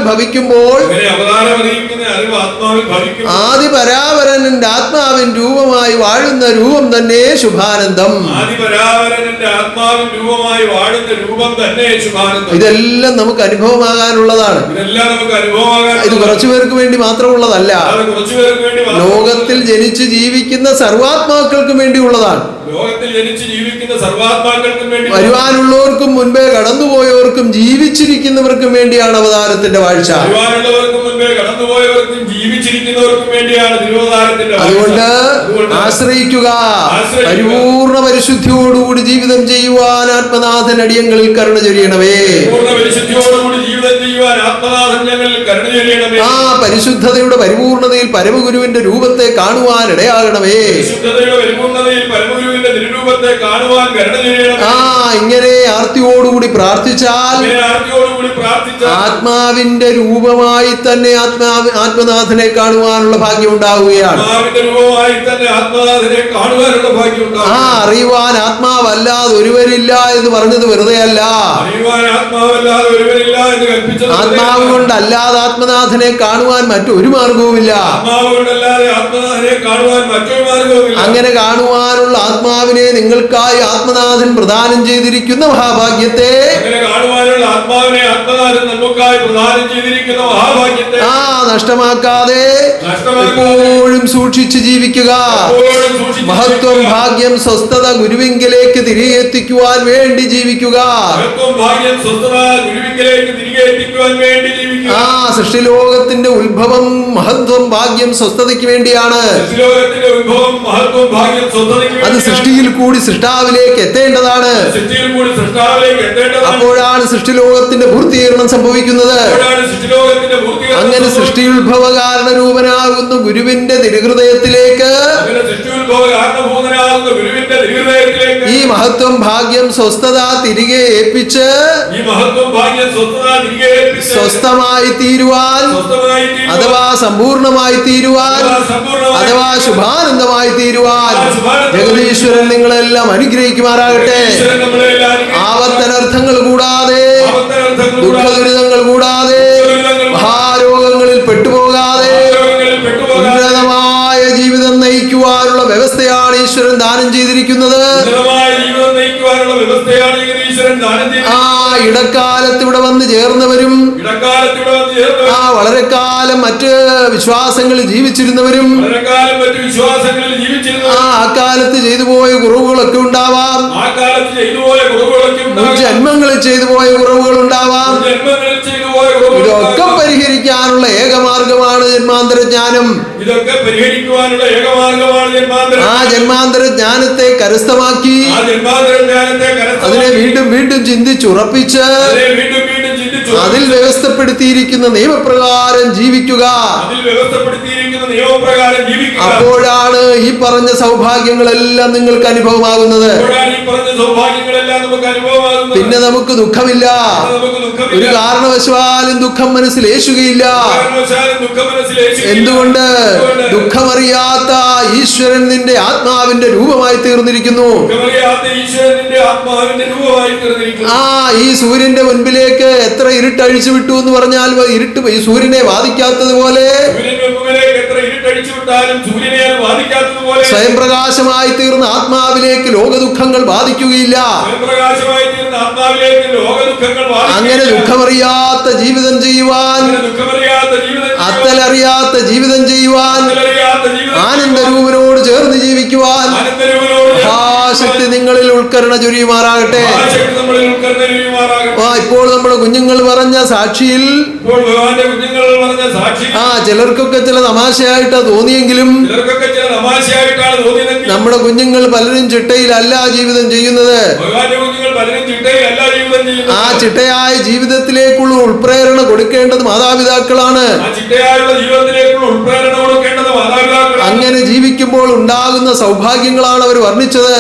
Speaker 2: ഭവിക്കുമ്പോൾ
Speaker 3: ഇങ്ങനെ അവതാരമറിയിക്കുന്ന അറിവ് ആത്മാവിൽ ഭവിക്കും.
Speaker 2: ആദിപരാവരന്റെ ആത്മാവിൻ രൂപമായി വാഴുന്ന രൂപം തന്നെ ശുഭാനന്ദം.
Speaker 3: ആദിപരാവരന്റെ ആത്മാവിൻ രൂപമായി വാഴുന്ന രൂപം തന്നെ ശുഭാനന്ദം.
Speaker 2: ഇതെല്ലാം നമുക്ക് അനുഭവമാകാനുള്ളതാണ്.
Speaker 3: ഇതെല്ലാം നമുക്ക് അനുഭവമാകാൻ
Speaker 2: ഇത് കുറച്ചു പേർക്ക് വേണ്ടി മാത്രമുള്ളതല്ല,
Speaker 3: കുറച്ചുപേർക്ക് വേണ്ടി
Speaker 2: ലോകത്തിൽ ജനിച്ച് ജീവിക്കുന്ന സർവാത്മാക്കൾക്കും വേണ്ടിയുള്ളതാണ്.
Speaker 3: ലോകത്തിൽ ജനിച്ച് ജീവിക്കുന്ന സർവാത്മാക്കൾക്കും വേണ്ടി,
Speaker 2: വരുവാനുള്ളവർക്കും മുൻപേ കടന്നുപോയവർക്കും ജീവിച്ചിരിക്കുന്നവർക്കും വേണ്ടിയാണ് അവതാരത്തിന്റെ വാഴ്ച.
Speaker 3: വരുവാനുള്ളവർക്കും മുൻപേ കടന്നുപോയവർക്കും ജീവിച്ചിരിക്കുന്നവർക്കും വേണ്ടിയാണ് തിരുവതാരത്തിന്റെ വാഴ്ച.
Speaker 2: അതുകൊണ്ട് ആശ്രയിക്കുക. പരിപൂർണ പരിശുദ്ധിയോടുകൂടി ജീവിതം ചെയ്യുവാൻ ആത്മനാഥൻ അടിയങ്ങളിൽ കരുണ ചൊരിയണമേ.
Speaker 3: പൂർണ്ണ പരിശുദ്ധിയോടുകൂടി ജീവിതം ചെയ്യുവാൻ ആത്മനാഥൻ ഞങ്ങളിൽ കരുണ ചൊരിയണമേ.
Speaker 2: ആ പരിശുദ്ധതയുടെ പരിപൂർണതയിൽ പരമഗുരുവിന്റെ രൂപത്തെ കാണുവാൻ ഇടയാകണമേ.
Speaker 3: പരിശുദ്ധതയുടെ പരിപൂർണതയിൽ പരമഗുരുവിന്റെ തിരുരൂപത്തെ കാണുവാൻ കരുണ ചൊരിയണമേ.
Speaker 2: ഇങ്ങനെ ആർത്തിയോടുകൂടി പ്രാർത്ഥിച്ചാൽ ആത്മാവിന്റെ രൂപമായി തന്നെ ആത്മനാഥനെ കാണുവാനുള്ള ഭാഗ്യം ഉണ്ടാവുകയാണ്. അറിയുവാൻ ആത്മാവല്ലാതെ ഒരുവരില്ല എന്ന് പറഞ്ഞത് വെറുതെ അല്ല. ആത്മാവ് കൊണ്ടല്ലാതെ ആത്മനാഥനെ കാണുവാൻ മറ്റൊരു മാർഗവുമില്ല. അങ്ങനെ കാണുവാനുള്ള ആത്മാവിനെ നിങ്ങൾക്കായി ആത്മനാഥൻ പ്രദാനം ചെയ്തിരിക്കുന്ന മഹാഭാഗ്യത്തെ നഷ്ടമാക്കാതെ എപ്പോഴും സൂക്ഷിച്ച് ജീവിക്കുക. മഹത്വം, ഭാഗ്യം, സ്വസ്ഥത ഗുരുവിങ്കിലേക്ക് തിരികെ എത്തിക്കുവാൻ വേണ്ടി ജീവിക്കുക. സൃഷ്ടിലോകത്തിന്റെ ഉത്ഭവം മഹത്വം, ഭാഗ്യം, സ്വസ്ഥതയ്ക്ക് വേണ്ടിയാണ്. അത് സൃഷ്ടിയിൽ കൂടി സൃഷ്ടാവിലേക്ക് എത്തേണ്ടതാണ്. അപ്പോഴാണ് സൃഷ്ടിലോകത്തിന്റെ പൂർത്തീകരണം സംഭവിക്കുന്നത്. അങ്ങനെ സൃഷ്ടിയുത്ഭവ കാരണരൂപനാകുന്ന ഗുരുവിന്റെ തിരുഹൃദയത്തിലേക്ക് ഈ മഹത്വം, ഭാഗ്യം, സ്വസ്ഥത തിരികെ ഏൽപ്പിച്ച് സ്വസ്ഥമായി തീരുവാൻ, അഥവാ സമ്പൂർണമായി തീരുവാൻ, അഥവാ ശുഭാനന്ദമായി തീരുവാൻ ജഗദീശ്വരൻ നിങ്ങളെല്ലാം അനുഗ്രഹിക്കുമാറാകട്ടെ. ആവർത്തനർത്ഥങ്ങൾ കൂടാതെ, ദുഃഖദുരിതങ്ങൾ കൂടാതെ, മഹാരോഗങ്ങളിൽ പെട്ടുപോകാതെ ഉന്നതമായ ജീവിതം നയിക്കുവാനുള്ള വ്യവസ്ഥയാണ് ഈശ്വരൻ ദാനം ചെയ്തിരിക്കുന്നത്. ഇടക്കാലത്ത് ഇവിടെ വന്ന് ചേർന്നവരും വളരെ കാലം മറ്റ് വിശ്വാസങ്ങളിൽ ജീവിച്ചിരുന്നവരും അക്കാലത്ത് ചെയ്തു പോയ കുറവുകളൊക്കെ ഉണ്ടാവാം. ജന്മങ്ങളിൽ ചെയ്തു പോയ കുറവുകൾ ഉണ്ടാവാം. ഇതൊക്കെ പരിഹരിക്കാനുള്ള ഏകമാർഗമാണ് ജന്മാന്തര ജ്ഞാനം. ആ ജന്മാന്തര ജ്ഞാനത്തെ കരസ്ഥമാക്കി അതിനെ വീണ്ടും വീണ്ടും ചിന്തിച്ചുറപ്പിച്ച് അതിൽ വ്യവസ്ഥപ്പെടുത്തിയിരിക്കുന്ന നിയമപ്രകാരം ജീവിക്കുക. അപ്പോഴാണ് ഈ പറഞ്ഞ സൗഭാഗ്യങ്ങളെല്ലാം നിങ്ങൾക്ക് അനുഭവമാകുന്നത്. പിന്നെ നമുക്ക് ദുഃഖമില്ല. ഒരു കാരണവശാലും ദുഃഖം മനസ്സിലേശുകയില്ല. എന്തുകൊണ്ട്? ദുഃഖമറിയാത്ത ഈശ്വരൻ നിന്റെ ആത്മാവിന്റെ രൂപമായി തീർന്നിരിക്കുന്നു. ഈ സൂര്യന്റെ മുൻപിലേക്ക് എത്ര ഇരുട്ടഴിച്ചു വിട്ടു എന്ന് പറഞ്ഞാൽ ഇരുട്ട് ഈ സൂര്യനെ ബാധിക്കാത്തതുപോലെ സ്വയം പ്രകാശമായി തീർന്ന ആത്മാവിലേക്ക് ലോകദുഃഖങ്ങൾ ബാധിക്കുകയില്ല. അങ്ങനെ ദുഃഖമറിയാത്ത ജീവിതം ചെയ്യുവാൻ, അത്തലറിയാത്ത ജീവിതം ചെയ്യുവാൻ, ആനന്ദരൂപനോട് ചേർന്ന് ജീവിക്കുവാൻ മഹാശക്തി നിങ്ങളിൽ ഉൾക്കരണ ചൊരിയുമാറാകട്ടെ. ഇപ്പോൾ നമ്മുടെ കുഞ്ഞുങ്ങൾ പറഞ്ഞ സാക്ഷിയിൽ ചിലർക്കൊക്കെ ചില തമാശയായിട്ടാ തോന്നിയെങ്കിലും നമ്മുടെ കുഞ്ഞുങ്ങൾ പലരും ചിട്ടയിലല്ല ജീവിതം ചെയ്യുന്നത്. ആ ചിട്ടയായ ജീവിതത്തിലേക്കുള്ള ഉൾപ്രേരണ കൊടുക്കേണ്ടത് മാതാപിതാക്കളാണ്. അങ്ങനെ ജീവിക്കുമ്പോൾ ഉണ്ടാകുന്ന സൗഭാഗ്യങ്ങളാണ് അവർ വർണ്ണിച്ചത്.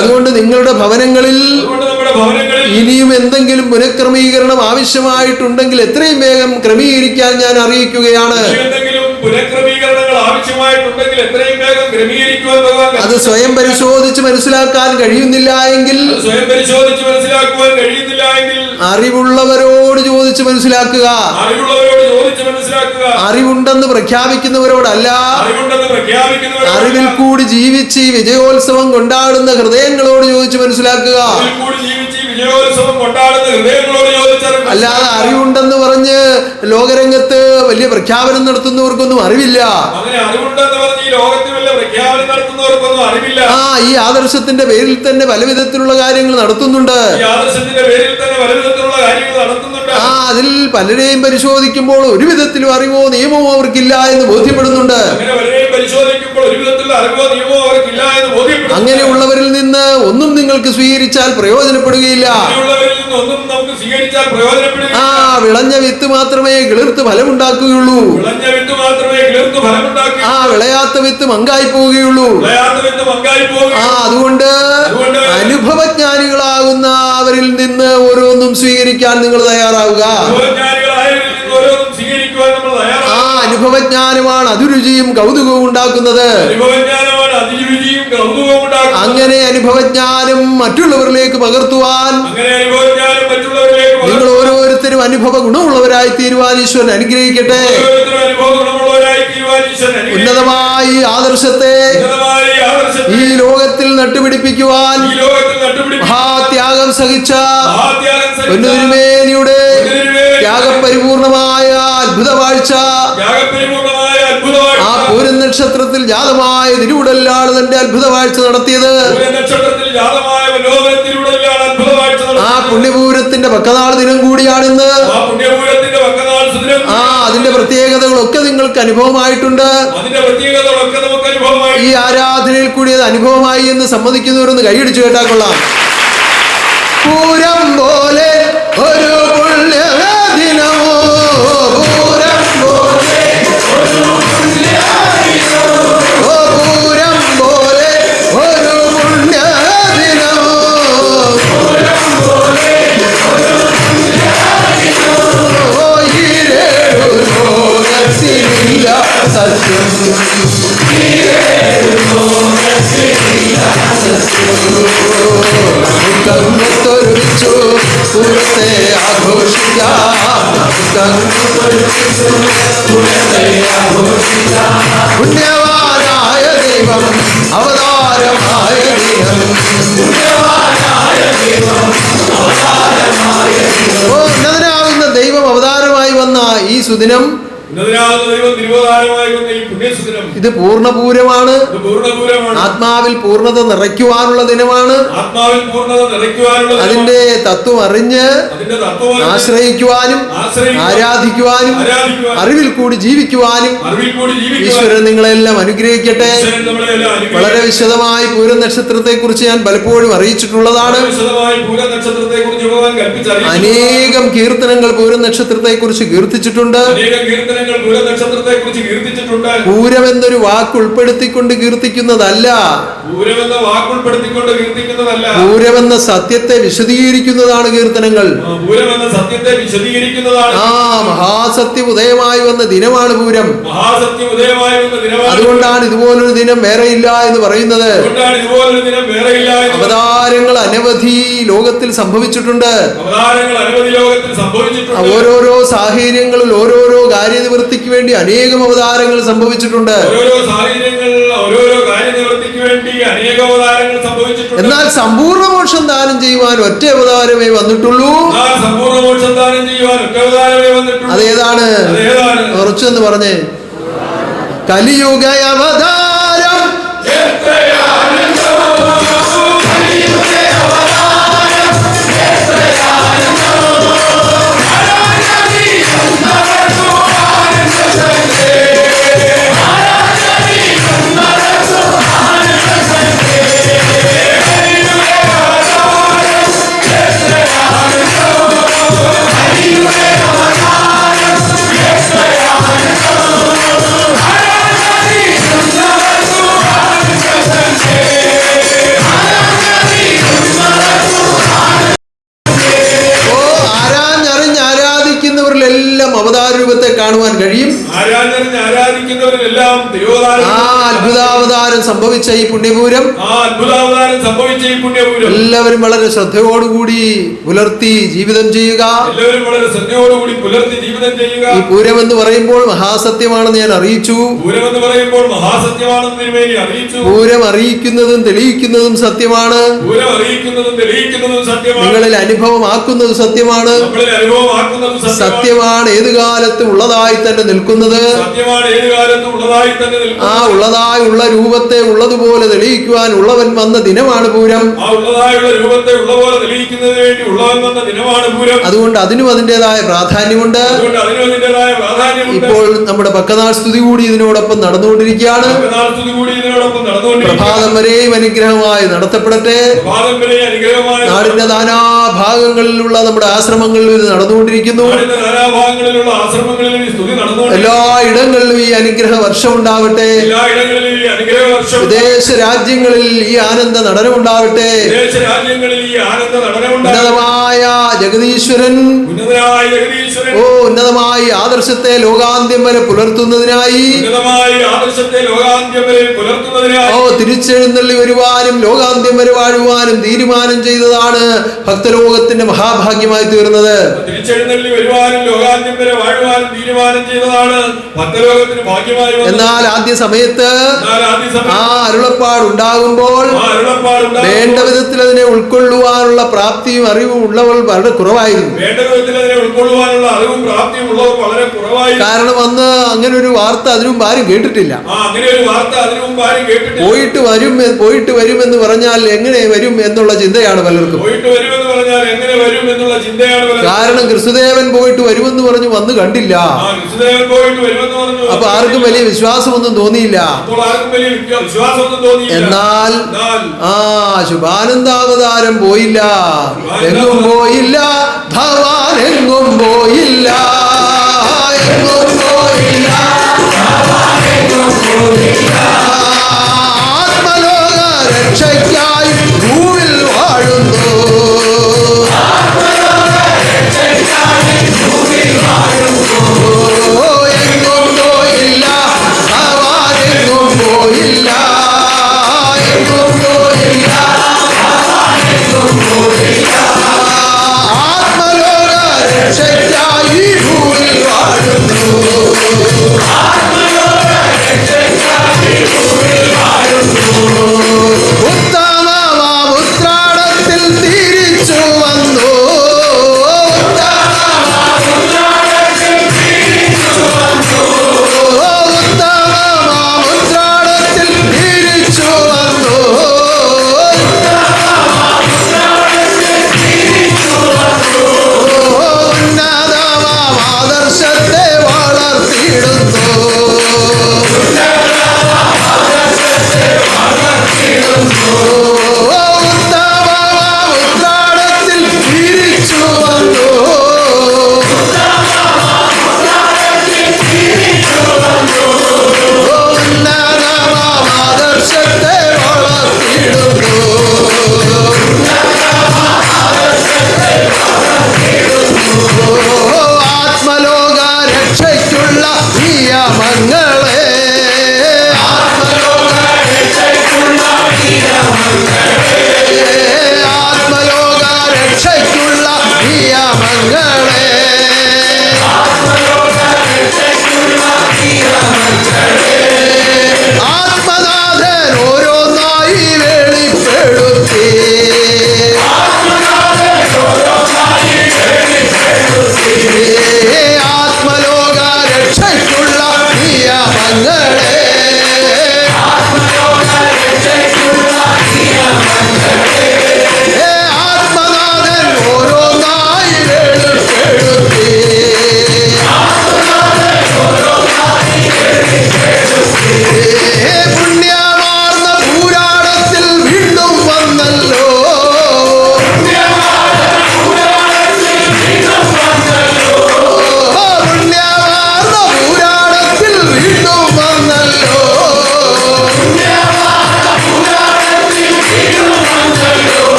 Speaker 2: അതുകൊണ്ട് നിങ്ങളുടെ ഭവനങ്ങളിൽ ഇനിയും എന്തെങ്കിലും പുനഃക്രമീകരണം ആവശ്യമായിട്ടുണ്ടെങ്കിൽ എത്രയും വേഗം ക്രമീകരിക്കാൻ ഞാൻ അറിയിക്കുകയാണ്. അത് സ്വയം പരിശോധിച്ച് മനസ്സിലാക്കാൻ കഴിയുന്നില്ല എങ്കിൽ അറിവുള്ളവരോട് ചോദിച്ച് മനസ്സിലാക്കുക.
Speaker 3: അറിവുള്ളവരോട് ചോദിച്ച് മനസ്സിലാക്കുക.
Speaker 2: അറിവുണ്ടെന്ന് പ്രഖ്യാപിക്കുന്നവരോടല്ല,
Speaker 3: അറിവുണ്ടെന്ന് പ്രഖ്യാപിക്കുന്നവരോട്
Speaker 2: അറിവിൽ കൂടി ജീവിച്ച് ഈ വിജയോത്സവം കൊണ്ടാടുന്ന ഹൃദയങ്ങളോട് ചോദിച്ച് മനസ്സിലാക്കുക.
Speaker 3: അറിവിൽ കൂടി ജീവിച്ച് ഈ വിജയോത്സവം കൊണ്ടാടുന്ന ഹൃദയങ്ങളോട് ചോദിച്ചറിവ്.
Speaker 2: അല്ലാതെ അറിവുണ്ടെന്ന് പറഞ്ഞ് ലോകരംഗത്ത് വലിയ പ്രഖ്യാപനം നടത്തുന്നവർക്കൊന്നും അറിവില്ല.
Speaker 3: അങ്ങനെ അറിവുണ്ടെന്ന് പറഞ്ഞ് ഈ ലോകത്തിൽ വല്ല പ്രഖ്യാപനം നടത്തുന്നവർക്കൊന്നും അറിവില്ല.
Speaker 2: ഈ ആദർശത്തിന്റെ പേരിൽ തന്നെ പല വിധത്തിലുള്ള കാര്യങ്ങൾ നടത്തുന്നുണ്ട്.
Speaker 3: ഈ ആദർശത്തിന്റെ പേരിൽ തന്നെ പല വിധത്തിലുള്ള കാര്യങ്ങൾ നടത്തുന്നുണ്ട്.
Speaker 2: അതിൽ പലരെയും പരിശോധിക്കുമ്പോൾ ഒരു വിധത്തിലും അറിവോ നിയമമോ അവർക്കില്ല എന്ന് ബോധ്യപ്പെടുന്നുണ്ട്.
Speaker 3: അങ്ങനെ പലരെയും പരിശോധിക്കുമ്പോൾ ഒരു വിധത്തിലുള്ള അറിവോ നിയമമോ അവർക്കില്ല എന്ന് ബോധ്യപ്പെടുന്നു.
Speaker 2: അങ്ങനെയുള്ളവരിൽ നിന്ന് ഒന്നും നിങ്ങൾക്ക് സ്വീകരിച്ചാൽ പ്രയോജനപ്പെടുകയില്ല.
Speaker 3: അങ്ങനെയുള്ളവരിൽ നിന്ന് ഒന്നും നമുക്ക് സ്വീകരിച്ചാൽ പ്രയോജനപ്പെടുകയില്ല.
Speaker 2: വിളഞ്ഞ വിത്ത് മാത്രമേ കിളിർത്ത് ഫലമുണ്ടാക്കുകയുള്ളൂ.
Speaker 3: വിളഞ്ഞ വിത്ത് മാത്രമേ കിളിർത്ത് ഫലമുണ്ടാക്കൂ.
Speaker 2: വിളയാത്ത വിത്ത് മങ്കായി പോവുകയുള്ളൂ.
Speaker 3: വിളയാത്ത വിത്ത് മങ്കായി പോകും.
Speaker 2: അതുകൊണ്ട് അനുഭവജ്ഞാനികളാകുന്ന അവരിൽ നിന്ന് ഓരോന്നും സ്വീകരിക്കാൻ നിങ്ങൾ തയ്യാറാവുക. അനുഭവജ്ഞാനമാണ് അതിരുചിയും കൗതുകവും ഉണ്ടാക്കുന്നത്. അങ്ങനെ അനുഭവജ്ഞാനം മറ്റുള്ളവരിലേക്ക് പകർത്തുവാൻ നിങ്ങൾ ഓരോരുത്തരും അനുഭവ ഗുണമുള്ളവരായി തീരുവാൻ ഈശ്വരൻ അനുഗ്രഹിക്കട്ടെ. ഉന്നതമായ ആദർശത്തെ ഈ ലോകത്തിൽ നട്ടുപിടിപ്പിക്കുവാൻ മഹാത്യാഗം സഹിച്ച പൊന്നുതിരുമേനിയുടെ ത്യാഗപരിപൂർണമായ അത്ഭുത വാഴ്ച ആ പൂരം നക്ഷത്രത്തിൽ ജാതമായ തിരുവുടലാണ് തന്റെ അത്ഭുത വാഴ്ച നടത്തിയത്. ആ പുണ്യപൂരത്തിന്റെ പക്കനാൾ ദിനം കൂടിയാണിന്ന്. അതിന്റെ പ്രത്യേകതകളൊക്കെ നിങ്ങൾക്ക് അനുഭവമായിട്ടുണ്ട്. ഈ ആരാധനയിൽ കൂടി അത് അനുഭവമായി എന്ന് സമ്മതിക്കുന്നവരൊന്ന് കൈയടിച്ചു കേട്ടാൽ കൊള്ളാം. പൂരം പോലെ ഒരു പുണ്യദിനമോ, പൂരം പോലെ പൂരം പോലെ ഒരു പുണ്യദിനമോ, ൊരുമിച്ചു പൂരത്തെ ആഘോഷിക്കാം. പുണ്യവാനായ ദൈവം അവതാരമായ ദിനം, ഉന്നതനാകുന്ന ദൈവം അവതാരമായി വന്ന ഈ സുദിനം, ഇത് പൂർണ്ണപൂരമാണ്. ആത്മാവിൽ പൂർണ്ണത നിറയ്ക്കുവാനുള്ള ദിനമാണ്. അതിന്റെ തത്വം അറിഞ്ഞ് ആശ്രയിക്കുവാനും ആരാധിക്കുവാനും അറിവിൽ കൂടി ജീവിക്കുവാനും ഈശ്വരൻ നിങ്ങളെല്ലാം അനുഗ്രഹിക്കട്ടെ. വളരെ വിശദമായി പൂരം നക്ഷത്രത്തെ കുറിച്ച് ഞാൻ പലപ്പോഴും അറിയിച്ചിട്ടുള്ളതാണ്. അനേകം കീർത്തനങ്ങൾ പൂരം നക്ഷത്രത്തെ കുറിച്ച് കീർത്തിച്ചിട്ടുണ്ട്. പൂരം എന്നൊരു വാക്ക് ഉൾപ്പെടുത്തിക്കൊണ്ട് കീർത്തിക്കുന്നതല്ല. പൂരമെന്ന സത്യത്തെ വിശദീകരിക്കുന്നതാണ് കീർത്തനങ്ങൾ. മഹാസത്യം ഉദയമായി വന്ന ദിനമാണ് പൂരം. അതുകൊണ്ടാണ് ഇതുപോലൊരു ദിനം വേറെയില്ല എന്ന് പറയുന്നത്. അവതാരങ്ങൾ അനവധി ലോകത്തിൽ സംഭവിച്ചിട്ടുണ്ട്. ഓരോരോ സാഹചര്യങ്ങളിൽ ഓരോരോ കാര്യനിവൃത്തിക്ക് വേണ്ടി അനേകം അവതാരങ്ങൾ സംഭവിച്ചിട്ടുണ്ട്. എന്നാൽ സമ്പൂർണ്ണ മോക്ഷം ദാനം ചെയ്യുവാൻ ഒറ്റ അവതാരമേ വന്നിട്ടുള്ളൂ. അതേതാണ്? കുറച്ചെന്ന് പറഞ്ഞേ. കലിയുഗ അവതാരം
Speaker 3: ആരാധിക്കുന്നവരെല്ലാം തിരുവോധാനം
Speaker 2: ആ അത്ഭുതാവതാരം സംഭവിച്ച ഈ പുണ്യപൂരം എല്ലാവരും വളരെ ശ്രദ്ധയോടുകൂടി പുലർത്തി ജീവിതം ചെയ്യുക. ഈ പൂരം എന്ന് പറയുമ്പോൾ മഹാസത്യമാണെന്ന് ഞാൻ അറിയിച്ചു. പൂരം അറിയിക്കുന്നതും തെളിയിക്കുന്നതും സത്യമാണ്. നിങ്ങളിൽ അനുഭവമാക്കുന്നത് സത്യമാണ്. സത്യമാണ് ഏതു കാലത്തും ഉള്ളതായി തന്നെ നിൽക്കുന്നത്. ആ ഉള്ളതായി ഉള്ള രൂപത്തെ ഉള്ളതുപോലെ തെളിയിക്കുവാൻ ഉള്ളവൻ വന്ന ദിനമാണ് പൂരം. അതുകൊണ്ട് അതിനും അതിൻ്റെതായ പ്രാധാന്യമുണ്ട്. ഇപ്പോൾ നമ്മുടെ പക്കനാൾ സ്തുതി കൂടി ഇതിനോടൊപ്പം നടന്നുകൊണ്ടിരിക്കുകയാണ്. പ്രഭാതം വരെയും അനുഗ്രഹമായി നടത്തപ്പെടട്ടെ. നാടിന്റെ നാനാഭാഗങ്ങളിലുള്ള നമ്മുടെ ആശ്രമങ്ങളിൽ ഇത് നടന്നുകൊണ്ടിരിക്കുന്നു. എല്ലാ ഇടങ്ങളിലും ഈ അനുഗ്രഹ വർഷം ഉണ്ടാവട്ടെ. വിദേശ രാജ്യങ്ങളിൽ ഈ ആനന്ദ നടനം ഉണ്ടാവട്ടെ. ഉന്നതമായ ജഗദീശ്വരൻ ഉന്നതമായ ആദർശത്തെ ലോകാന്ത്യം വരെ പുലർത്തുന്നതിനായി തിരിച്ചെഴുന്നള്ളി വരുവാനും ലോകാന്ത്യം വരെ വാഴുവാനും തീരുമാനം ചെയ്തതാണ് ഭക്തലോകത്തിന്റെ മഹാഭാഗ്യമായി തീർന്നത്. എന്നാൽ ആദ്യ സമയത്ത് ആ അരുളപ്പാട് ഉണ്ടാകുമ്പോൾ വേണ്ട വിധത്തിൽ അതിനെ ഉൾക്കൊള്ളുവാനുള്ള പ്രാപ്തിയും അറിവും ഉള്ളവർ വളരെ കുറവായിരുന്നു. കാരണം അന്ന് അങ്ങനെ ഒരു വാർത്ത അതിനു മുമ്പ് ആരും കേട്ടിട്ടില്ല. പോയിട്ട് വരുമെന്ന് പറഞ്ഞാൽ എങ്ങനെ വരും എന്നുള്ള ചിന്തയാണ് പലർക്കും. കാരണം ക്രിസ്തുദേവൻ പോയിട്ട് വരുമെന്ന് പറഞ്ഞു വന്ന് കണ്ടില്ല. അപ്പൊ ആർക്കും വലിയ വിശ്വാസമൊന്നും തോന്നിയില്ല. എന്നാൽ ശുഭാനന്ദാവതാരം പോയില്ല, എങ്ങും പോയില്ല, ഭഗവാൻ എങ്ങും പോയില്ല, എങ്ങും പോയില്ല, ആത്മലോക രക്ഷയ്ക്കായി ഭൂവിൽ വാഴുന്നു. ആത്മലോക രക്ഷയ്ക്കായി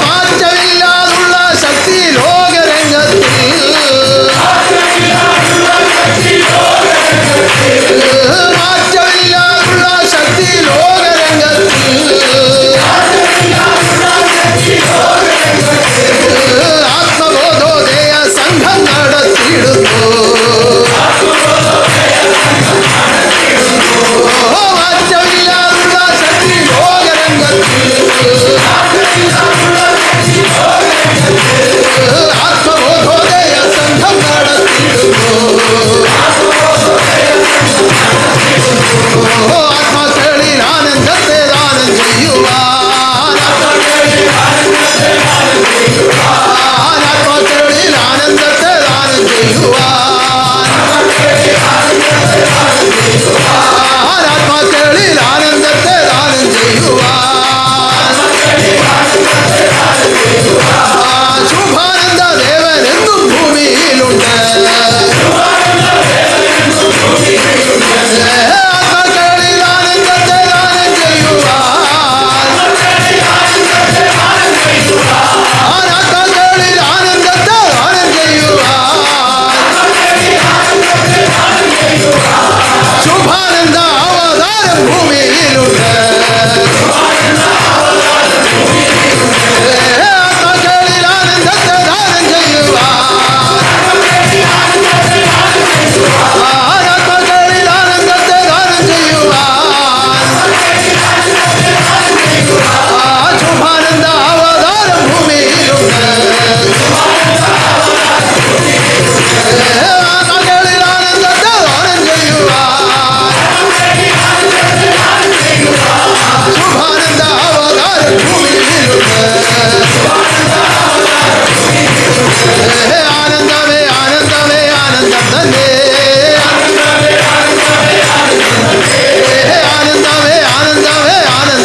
Speaker 2: മാറ്റമില്ലാതുള്ള ശക്തി ലോകരംഗത്തിൽ, മാറ്റമില്ലാതുള്ള ശക്തി ലോകരംഗത്തിൽ, ആത്മബോധോദയ സംഘം നടത്തിയിടുന്നു. മാറ്റമില്ലാതുള്ള ശക്തി ലോകരംഗത്തിൽ, ആത്മബോധോദയ സംഘം നടത്തിയിടുന്നു. ആത്മാക്കളിൽ ആനന്ദത്തെ ദാനം ചെയ്യുവാൻ, ആത്മാക്കളിൽ ആനന്ദത്തെ ദാനം ചെയ്യുവാൻ, ആത്മാക്കളിൽ ആനന്ദത്തെ ദാനം ചെയ്യുവാൻ, ശുഭാനന്ദ ദേവൻ എന്നും ഭൂമിയിലുണ്ട്. ആത്മാക്കളിൽ ആനന്ദത്തെ ദാനം ചെയ്യുവാൻ, ആത്മാക്കളിൽ ആനന്ദത്തെ ദാനം ചെയ്യുവാൻ, ശുഭാനന്ദ അവതാരം ഭൂമിയിലുണ്ട്. ആത്മാക്കളിൽ ആനന്ദത്തെ ദാനം ചെയ്യുവാൻ, ആത്മാക്കളിൽ ആനന്ദത്തെ ദാനം ചെയ്യുവാൻ, ശുഭാനന്ദ അവതാരം ഭൂമിയിലുണ്ട്. ആത്മാക്കളിൽ ആനന്ദത്തെ ദാനം ചെയ്യുവാൻ, ശുഭാനന്ദ അവതാരം ഭൂമിയിലുണ്ട്. ആനന്ദമേ ആനന്ദമേ ആനന്ദം തന്നെ, ആനന്ദമേ ആനന്ദമേ ആനന്ദം തന്നെ,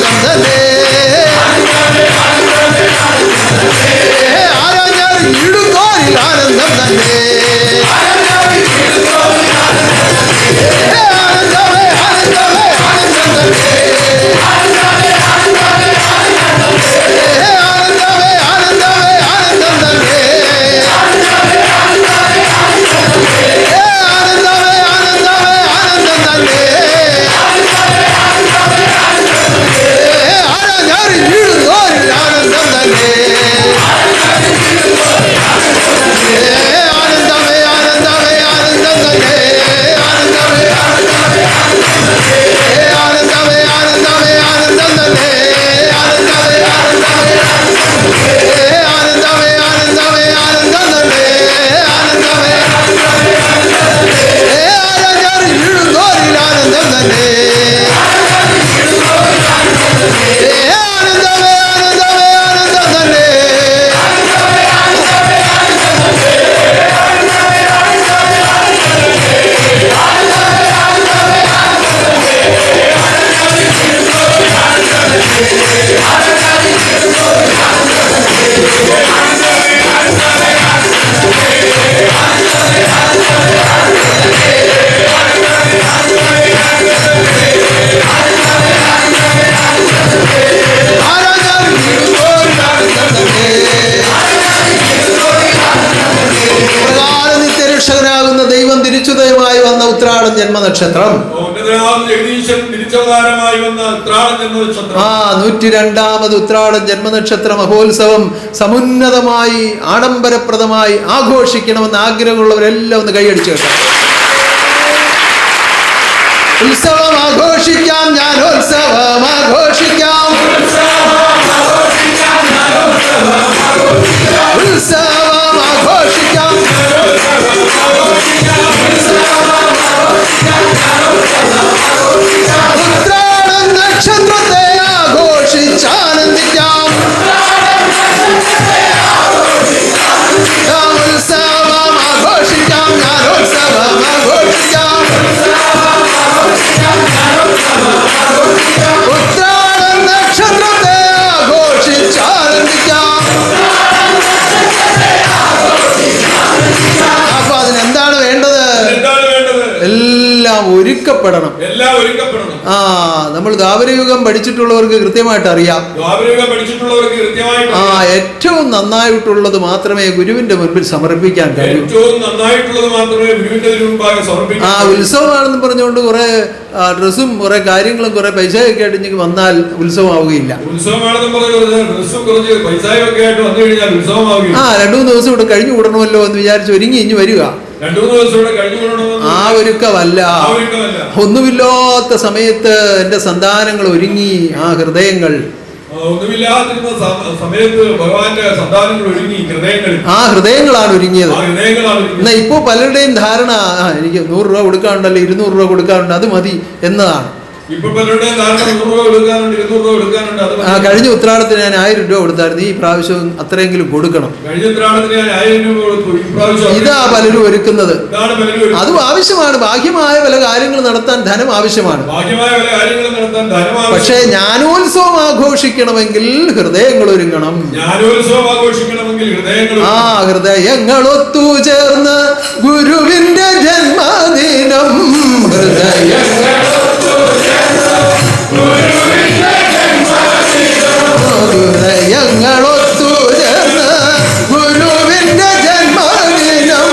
Speaker 2: ആരാഞ്ഞിടുന്നോരിൽ ആനന്ദം തന്നെ, ആനന്ദമേ ആനന്ദമേ ആനന്ദം തന്നെ, ആനന്ദമേ ആനന്ദമേ ആനന്ദം തന്നെ, രക്ഷകനാകുന്ന ദൈവം തിരിച്ചുദയമായി വന്ന ഉത്രാടം ജന്മനക്ഷത്രം. ആ 102ാമത് ഉത്രാടം ജന്മനക്ഷത്ര മഹോത്സവം സമുന്നതമായി ആഡംബരപ്രദമായി ആഘോഷിക്കണമെന്ന് ആഗ്രഹമുള്ളവരെല്ലാം ഒന്ന് കൈയടിച്ചു കേട്ടോ. ഉത്സവം ആഘോഷിക്കാം, ജ്ഞാനോത്സവം ആഘോഷിക്കാം, ഉത്സവം ആഘോഷിക്കാം, ഉത്രാടം നക്ഷത്രത്തെ ആഘോഷിച്ചാനന്ദിക്കാം, ഉത്സവം ആഘോഷിക്കാം, ജ്ഞാനോത്സവം ആഘോഷിക്കാം, ഉത്രാടം നക്ഷത്രത്തെ ഒരുക്കപ്പെടണം.
Speaker 3: എല്ലാം ഒരുക്കപ്പെടണം.
Speaker 2: നമ്മൾ ദ്വാപരയുഗം പഠിച്ചിട്ടുള്ളവർക്ക് കൃത്യമായിട്ട് അറിയാം.
Speaker 3: ദ്വാപരയുഗം പഠിച്ചിട്ടുള്ളവർക്ക് കൃത്യമായിട്ട്
Speaker 2: ഏറ്റവും നന്നായിട്ടുള്ളത് മാത്രമേ ഗുരുവിന്റെ മുൻപിൽ സമർപ്പിക്കാൻ കഴിയൂ.
Speaker 3: ഏറ്റവും നന്നായിട്ടുള്ളത് മാത്രമേ ഗുരുവിന്റെ മുൻപാകെ സമർപ്പിക്കാൻ.
Speaker 2: ഉത്സവമാണെന്ന് പറഞ്ഞുകൊണ്ട് കുറെ ഡ്രസ്സും കുറെ കാര്യങ്ങളും കുറെ പൈസയൊക്കെ ആയിട്ട് വന്നാൽ ഉത്സവമാവുകയില്ല.
Speaker 3: ഉത്സവമാണെന്ന് പറഞ്ഞാൽ ഡ്രസ്സും കുറച്ച് പൈസയൊക്കെ ആയിട്ട് വന്നു കഴിഞ്ഞാൽ ഉത്സവമാവുകയില്ല.
Speaker 2: 2-3 ദിവസം ഇവിടെ കഴിഞ്ഞു കൂടണമല്ലോ എന്ന് വിചാരിച്ച് ഒരുങ്ങി ഇഞ്ഞു വരിക.
Speaker 3: 2-3 ദിവസം ഇവിടെ കഴിഞ്ഞു കൂടണമെന്ന്
Speaker 2: ഒരുക്കമല്ല. ഒന്നുമില്ലാത്ത സമയത്ത് എന്റെ സന്താനങ്ങൾ ഒരുങ്ങി ഹൃദയങ്ങൾ
Speaker 3: ഒന്നുമില്ലാതിരുന്ന സമയത്ത് ഭഗവാന്റെ സന്താനങ്ങൾ ഒരുങ്ങി
Speaker 2: ഹൃദയങ്ങളാണ് ഒരുങ്ങിയത്. എന്നാ ഇപ്പോ പലരുടെയും ധാരണ എനിക്ക് 100 രൂപ കൊടുക്കാനുണ്ടല്ലോ 200 രൂപ കൊടുക്കാനുണ്ട് അത് മതി എന്നതാണ്. കഴിഞ്ഞ ഉത്രാടത്തിന് ഞാൻ 1000 രൂപ കൊടുത്തായിരുന്നു. ഈ പ്രാവശ്യം അത്രയെങ്കിലും കൊടുക്കണം. ഇതാ പലരും ഒരുക്കുന്നത്. അതും ആവശ്യമാണ്. ബാഹ്യമായ പല കാര്യങ്ങൾ നടത്താൻ ധനം ആവശ്യമാണ്. പക്ഷേ ജ്ഞാനോത്സവം ആഘോഷിക്കണമെങ്കിൽ ഹൃദയങ്ങൾ ഒരുങ്ങണം. ഹൃദയങ്ങൾ ഒത്തുചേർന്ന് ഗുരുവിന്റെ ജന്മദിനം. ഹൃദയങ്ങളൊത്തുചേർന്ന് ഗുരുവിന്റെ ജന്മദിനം.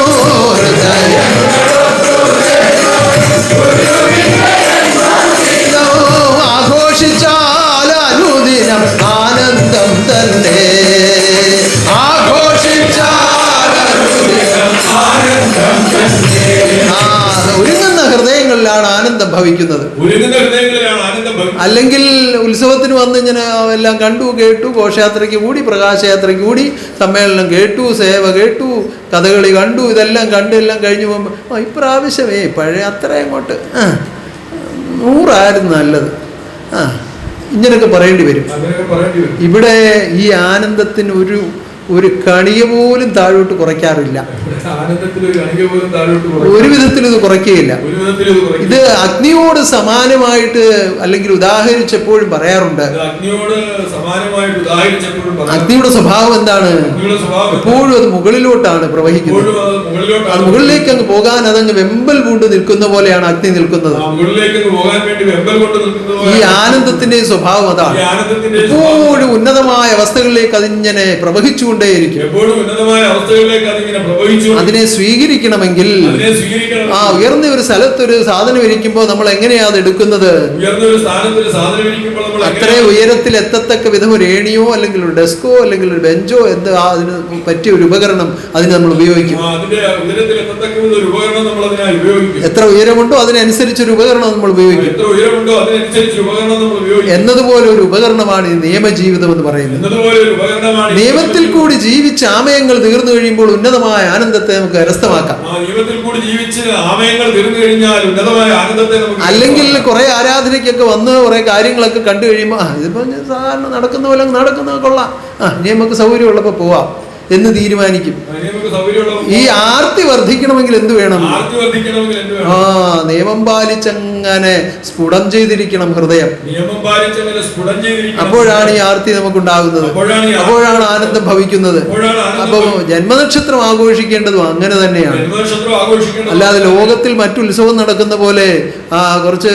Speaker 2: ആഘോഷിച്ചാൽ അനുദിനം ആനന്ദം തന്നെ. ഒരുങ്ങുന്ന ഹൃദയങ്ങളിലാണ് ആനന്ദം ഭവിക്കുന്നത്. അല്ലെങ്കിൽ ഉത്സവത്തിന് വന്ന് ഇങ്ങനെ എല്ലാം കണ്ടു കേട്ടു, ഘോഷയാത്രയ്ക്ക് കൂടി, പ്രകാശയാത്രയ്ക്ക് കൂടി, സമ്മേളനം കേട്ടു, സേവ കേട്ടു, കഥകളി കണ്ടു, ഇതെല്ലാം കണ്ട് എല്ലാം കഴിഞ്ഞു പോകുമ്പോൾ ഇപ്രാവശ്യമേ പഴയ അത്ര അങ്ങോട്ട് 100 നല്ലത് ഇങ്ങനെയൊക്കെ പറയേണ്ടി വരും. ഇവിടെ ഈ ആനന്ദത്തിന് ഒരു കണിക പോലും താഴോട്ട് കുറയ്ക്കാറില്ല. ഒരു വിധത്തിൽ ഇത് കുറയ്ക്കുകയില്ല. ഇത് അഗ്നിയോട് സമാനമായിട്ട് അല്ലെങ്കിൽ ഉദാഹരിച്ചപ്പോഴും പറയാറുണ്ട്. അഗ്നിയുടെ സ്വഭാവം എന്താണ്? എപ്പോഴും അത് മുകളിലോട്ടാണ് പ്രവഹിക്കുന്നത്. അത് മുകളിലേക്ക് അങ്ങ് പോകാൻ അതങ്ങ് വെമ്പൽ കൊണ്ട് നിൽക്കുന്ന പോലെയാണ് അഗ്നി നിൽക്കുന്നത്. ഈ ആനന്ദത്തിന്റെ സ്വഭാവം അതാണ്. എപ്പോഴും ഉന്നതമായ അവസ്ഥകളിലേക്ക് അതിങ്ങനെ പ്രവഹിച്ചു. അതിനെ സ്വീകരിക്കണമെങ്കിൽ ഉയർന്ന ഒരു സ്ഥലത്തൊരു സാധനം ഇരിക്കുമ്പോൾ നമ്മൾ എങ്ങനെയാ അത് എടുക്കുന്നത്? അത്രയും ഉയരത്തിൽ എത്തത്തക്ക വിധം ഒരു ഏണിയോ അല്ലെങ്കിൽ ഒരു ഡെസ്കോ അല്ലെങ്കിൽ ഒരു ബെഞ്ചോ എന്ത് അതിന് പറ്റിയ ഒരു ഉപകരണം അതിന് നമ്മൾ ഉപയോഗിക്കും. എത്ര ഉയരമുണ്ടോ അതിനനുസരിച്ചൊരു ഉപകരണം നമ്മൾ ഉപയോഗിക്കും. എന്നതുപോലെ ഒരു ഉപകരണമാണ് ഈ നിയമജീവിതം എന്ന് പറയുന്നത്. നിയമത്തിൽ കൂടി ജീവിച്ച് ആമയങ്ങൾ തീർന്നു കഴിയുമ്പോൾ ഉന്നതമായ ആനന്ദത്തെ നമുക്ക് കരസ്ഥമാക്കാം. അല്ലെങ്കിൽ കുറെ ആരാധനയ്ക്കൊക്കെ വന്ന് കുറെ കാര്യങ്ങളൊക്കെ കണ്ടു കഴിയുമ്പോൾ ഇതിപ്പോ സാധാരണ നടക്കുന്ന പോലെ നടക്കുന്ന കൊള്ളാം, ഇനി നമുക്ക് സൗകര്യമുള്ളപ്പോ പോവാം എന്ന് തീരുമാനിക്കും. ഈ ആർത്തി വർദ്ധിക്കണമെങ്കിൽ എന്ത് വേണം? നിയമം പാലിച്ചങ്ങനെ സ്ഫുടം ചെയ്തിരിക്കണം ഹൃദയം. അപ്പോഴാണ് ഈ ആർത്തി നമുക്കുണ്ടാകുന്നത്. അപ്പോഴാണ് ആനന്ദം ഭവിക്കുന്നത്. അപ്പൊ ജന്മനക്ഷത്രം ആഘോഷിക്കേണ്ടതും അങ്ങനെ തന്നെയാണ്. അല്ലാതെ ലോകത്തിൽ മറ്റു ഉത്സവം നടക്കുന്ന പോലെ കുറച്ച്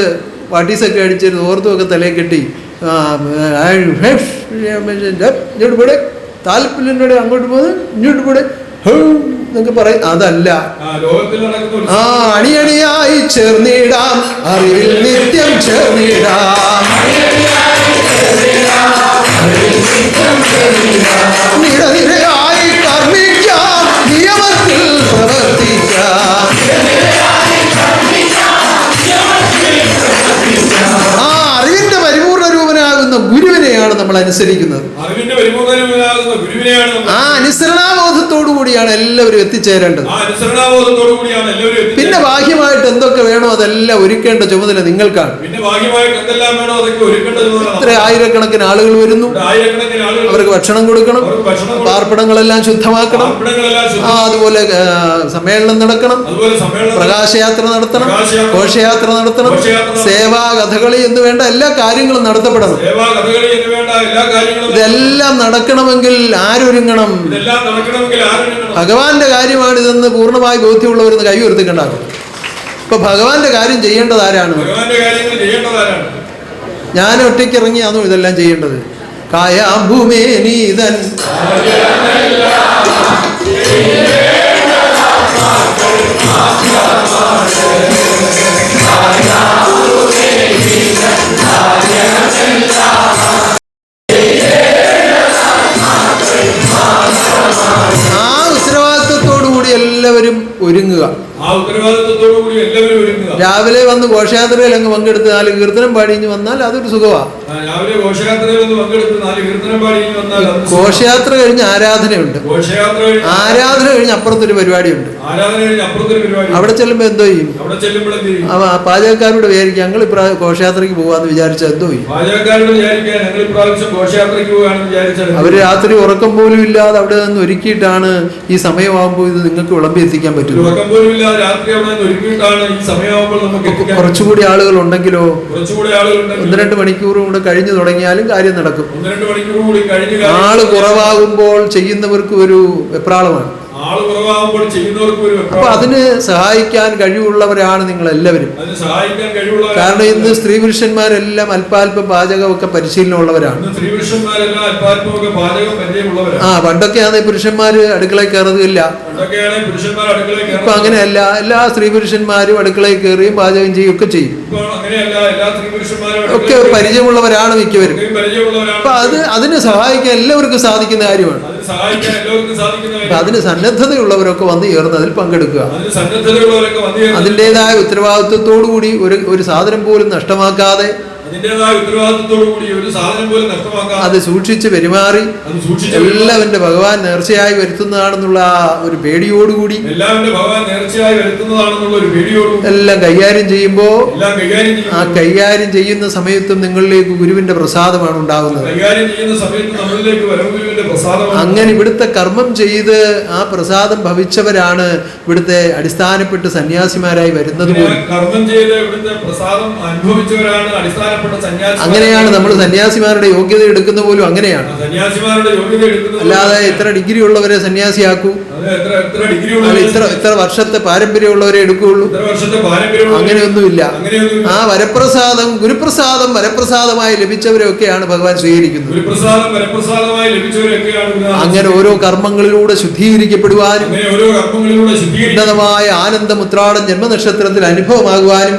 Speaker 2: പാട്ടീസൊക്കെ അടിച്ച് ഓർത്തുമൊക്കെ തലയെ കെട്ടി താല്പര്യം അങ്ങോട്ട് പോകുന്നത് ഇങ്ങോട്ട് കൂടെ എന്നൊക്കെ പറയും. അതല്ല. അണിയണിയായി ചേർന്നിടാം, അറിവിൽ നിത്യം ചേർന്നിടാം, നിരനിരയായി കർമ്മിക്കാം, നിയമത്തിൽ പ്രവർത്തിക്കാം. അറിവിന്റെ പരിപൂർണ രൂപനാകുന്ന ഗുരുവിനെയാണ് നമ്മൾ അനുസരിക്കുന്നത്. അനുസരണാബോധത്തോടു കൂടിയാണ് എല്ലാവരും എത്തിച്ചേരേണ്ടത്. പിന്നെ ബാഹ്യമായിട്ട് എന്തൊക്കെ വേണോ അതെല്ലാം ഒരുക്കേണ്ട ചുമതല നിങ്ങൾക്കാണ്. ഇത്ര ആയിരക്കണക്കിന് ആളുകൾ വരുന്നു, അവർക്ക് ഭക്ഷണം കൊടുക്കണം, പാർപ്പിടങ്ങളെല്ലാം ശുദ്ധമാക്കണം, അതുപോലെ സമ്മേളനം നടക്കണം, പ്രകാശയാത്ര നടത്തണം, ഘോഷയാത്ര നടത്തണം, സേവാ കഥകളി എന്ന് വേണ്ട എല്ലാ കാര്യങ്ങളും നടത്തപ്പെടണം. ഇതെല്ലാം നടക്കണമെങ്കിൽ ആരൊരുങ്ങണം? ഭഗവാന്റെ കാര്യമാണിതെന്ന് പൂർണ്ണമായി ബോധ്യമുള്ളവരെന്ന് കൈ ഉയർത്തിക്കണ്ടാകും. ഇപ്പൊ ഭഗവാന്റെ കാര്യം ചെയ്യേണ്ടത് ആരാണ്?
Speaker 3: ഭഗവാന്റെ കാര്യങ്ങൾ ചെയ്യേണ്ടത് ആരാണ്?
Speaker 2: ഞാൻ ഒറ്റയ്ക്ക് ഇറങ്ങിയാണോ ഇതെല്ലാം ചെയ്യേണ്ടത്? കായാഭൂമേനീതൻ ആ ഉത്തരവാദിത്വത്തോടു കൂടി എല്ലാവരും ഒരുങ്ങുക.
Speaker 3: ആ ഉത്തരവാദിത്വത്തോടു കൂടി എല്ലാവരും ഒരുങ്ങുക.
Speaker 2: രാവിലെ വന്ന് ഘോഷയാത്രയിൽ അങ്ങ് പങ്കെടുത്ത് 4 കീർത്തനം പാടിഞ്ഞ് വന്നാൽ അതൊരു സുഖമാണ്.
Speaker 3: രാവിലെ ഘോഷയാത്രയിൽ ഒന്ന് പങ്കെടുത്ത് 4 കീർത്തനം പാടിഞ്ഞ് വന്നാൽ
Speaker 2: ഘോഷയാത്ര കഴിഞ്ഞ് ആരാധനയുണ്ട്. ആരാധന കഴിഞ്ഞ് അപ്പുറത്തൊരു പരിപാടിയുണ്ട്. അവിടെ ചെല്ലുമ്പോ എന്തോ ചെയ്യും? പാചകക്കാരോട് വിചാരിക്കും ഞങ്ങൾ ഇപ്രാവശ്യം ഘോഷയാത്രയ്ക്ക് പോവാന്ന് വിചാരിച്ചാൽ എന്തോ ചെയ്യും? അവര് രാത്രി ഉറക്കം പോലും ഇല്ലാതെ അവിടെ നിന്ന് ഒരുക്കിയിട്ടാണ് ഈ സമയമാകുമ്പോൾ ഇത് നിങ്ങൾക്ക് വിളമ്പി എത്തിക്കാൻ പറ്റുന്നത്. കുറച്ചുകൂടി ആളുകൾ ഉണ്ടെങ്കിലോ 1-2 മണിക്കൂറും കൂടെ കഴിഞ്ഞു തുടങ്ങിയാലും കാര്യം നടക്കും. ആള് കുറവാകുമ്പോൾ ചെയ്യുന്നവർക്ക് ഒരു വെപ്രാളമാണ്. അപ്പൊ അതിന് സഹായിക്കാൻ കഴിവുള്ളവരാണ് നിങ്ങൾ എല്ലാവരും. കാരണം ഇന്ന് സ്ത്രീ പുരുഷന്മാരെല്ലാം അല്പാൽപ്പം പാചകമൊക്കെ പരിശീലനമുള്ളവരാണ്. പണ്ടൊക്കെ ആണെങ്കിൽ പുരുഷന്മാര് അടുക്കളയിൽ കയറുകയില്ല. ഇപ്പൊ അങ്ങനെയല്ല, എല്ലാ സ്ത്രീ പുരുഷന്മാരും അടുക്കളയിൽ കയറുകയും പാചകം ചെയ്യുകയും ഒക്കെ ചെയ്യും. ഒക്കെ പരിചയമുള്ളവരാണ് മിക്കവരും. അപ്പൊ അതിന് സഹായിക്കാൻ എല്ലാവർക്കും സാധിക്കുന്ന കാര്യമാണ്. അതിന് സന്നദ്ധതയുള്ളവരൊക്കെ വന്ന് ചേർന്ന് അതിൽ പങ്കെടുക്കുക. അതിൻ്റെതായ ഉത്തരവാദിത്വത്തോടു കൂടി ഒരു സാധനം പോലും നഷ്ടമാക്കാതെ അത് സൂക്ഷിച്ച് പെരുമാറി എല്ലാവരുടെ ഭഗവാൻ നേർച്ചയായി വരുത്തുന്നതാണെന്നുള്ള ഒരു പേടിയോടുകൂടി എല്ലാം കൈകാര്യം ചെയ്യുമ്പോ ആ കൈകാര്യം ചെയ്യുന്ന സമയത്തും നിങ്ങളിലേക്ക് ഗുരുവിന്റെ പ്രസാദമാണ് ഉണ്ടാകുന്നത്. അങ്ങനെ ഇവിടുത്തെ കർമ്മം ചെയ്ത് ആ പ്രസാദം ഭവിച്ചവരാണ് ഇവിടുത്തെ അടിസ്ഥാനപ്പെട്ട് സന്യാസിമാരായി വരുന്നത് പോലും. അങ്ങനെയാണ് നമ്മൾ സന്യാസിമാരുടെ യോഗ്യത എടുക്കുന്ന പോലും അങ്ങനെയാണ്. അല്ലാതെ എത്ര ഡിഗ്രി ഉള്ളവരെ സന്യാസിയാക്കൂ, ഇത്ര വർഷത്തെ പാരമ്പര്യമുള്ളവരെ എടുക്കുകയുള്ളൂ, അങ്ങനെയൊന്നുമില്ല. ആ വരപ്രസാദം ഗുരുപ്രസാദം വരപ്രസാദമായി ലഭിച്ചവരെയൊക്കെയാണ് ഭഗവാൻ സ്വീകരിക്കുന്നത്. അങ്ങനെ ഓരോ കർമ്മങ്ങളിലൂടെ ശുദ്ധീകരിക്കപ്പെടുവാനും ഉന്നതമായ ആനന്ദമുത്രാടം ജന്മനക്ഷത്രത്തിൽ അനുഭവമാകുവാനും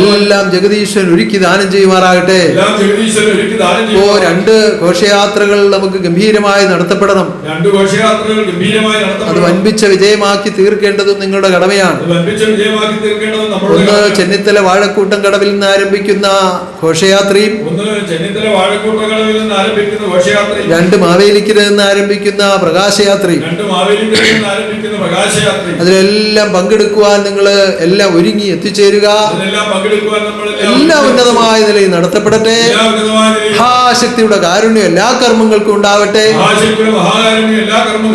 Speaker 2: എല്ലാം ജഗദീശ്വരൻ ഒരുക്കി ദാനം ചെയ്യുമാറാകട്ടെ. 2 ഘോഷയാത്രകൾ നമുക്ക് ഗംഭീരമായി നടത്തപ്പെടണം. അത് വൻപിച്ച വിജയമാക്കി തീർക്കേണ്ടതും നിങ്ങളുടെ കടമയാണ്. ഒന്ന് ചെന്നിത്തല വാഴക്കൂട്ടം കടവിൽ നിന്ന് ആരംഭിക്കുന്ന ഘോഷയാത്രയും 2 മാവേലിക്കരയിൽ നിന്ന് ആരംഭിക്കുന്ന പ്രകാശയാത്രയും അതിലെല്ലാം പങ്കെടുക്കുവാൻ നിങ്ങൾ എല്ലാം ഒരുങ്ങി എത്തിച്ചേരുക. എല്ലാം ഉന്നതമായ നിലയിൽ നടത്തപ്പെടട്ടെ. മഹാശക്തിയുടെ കാരുണ്യം എല്ലാ കർമ്മങ്ങൾക്കും ഉണ്ടാവട്ടെ.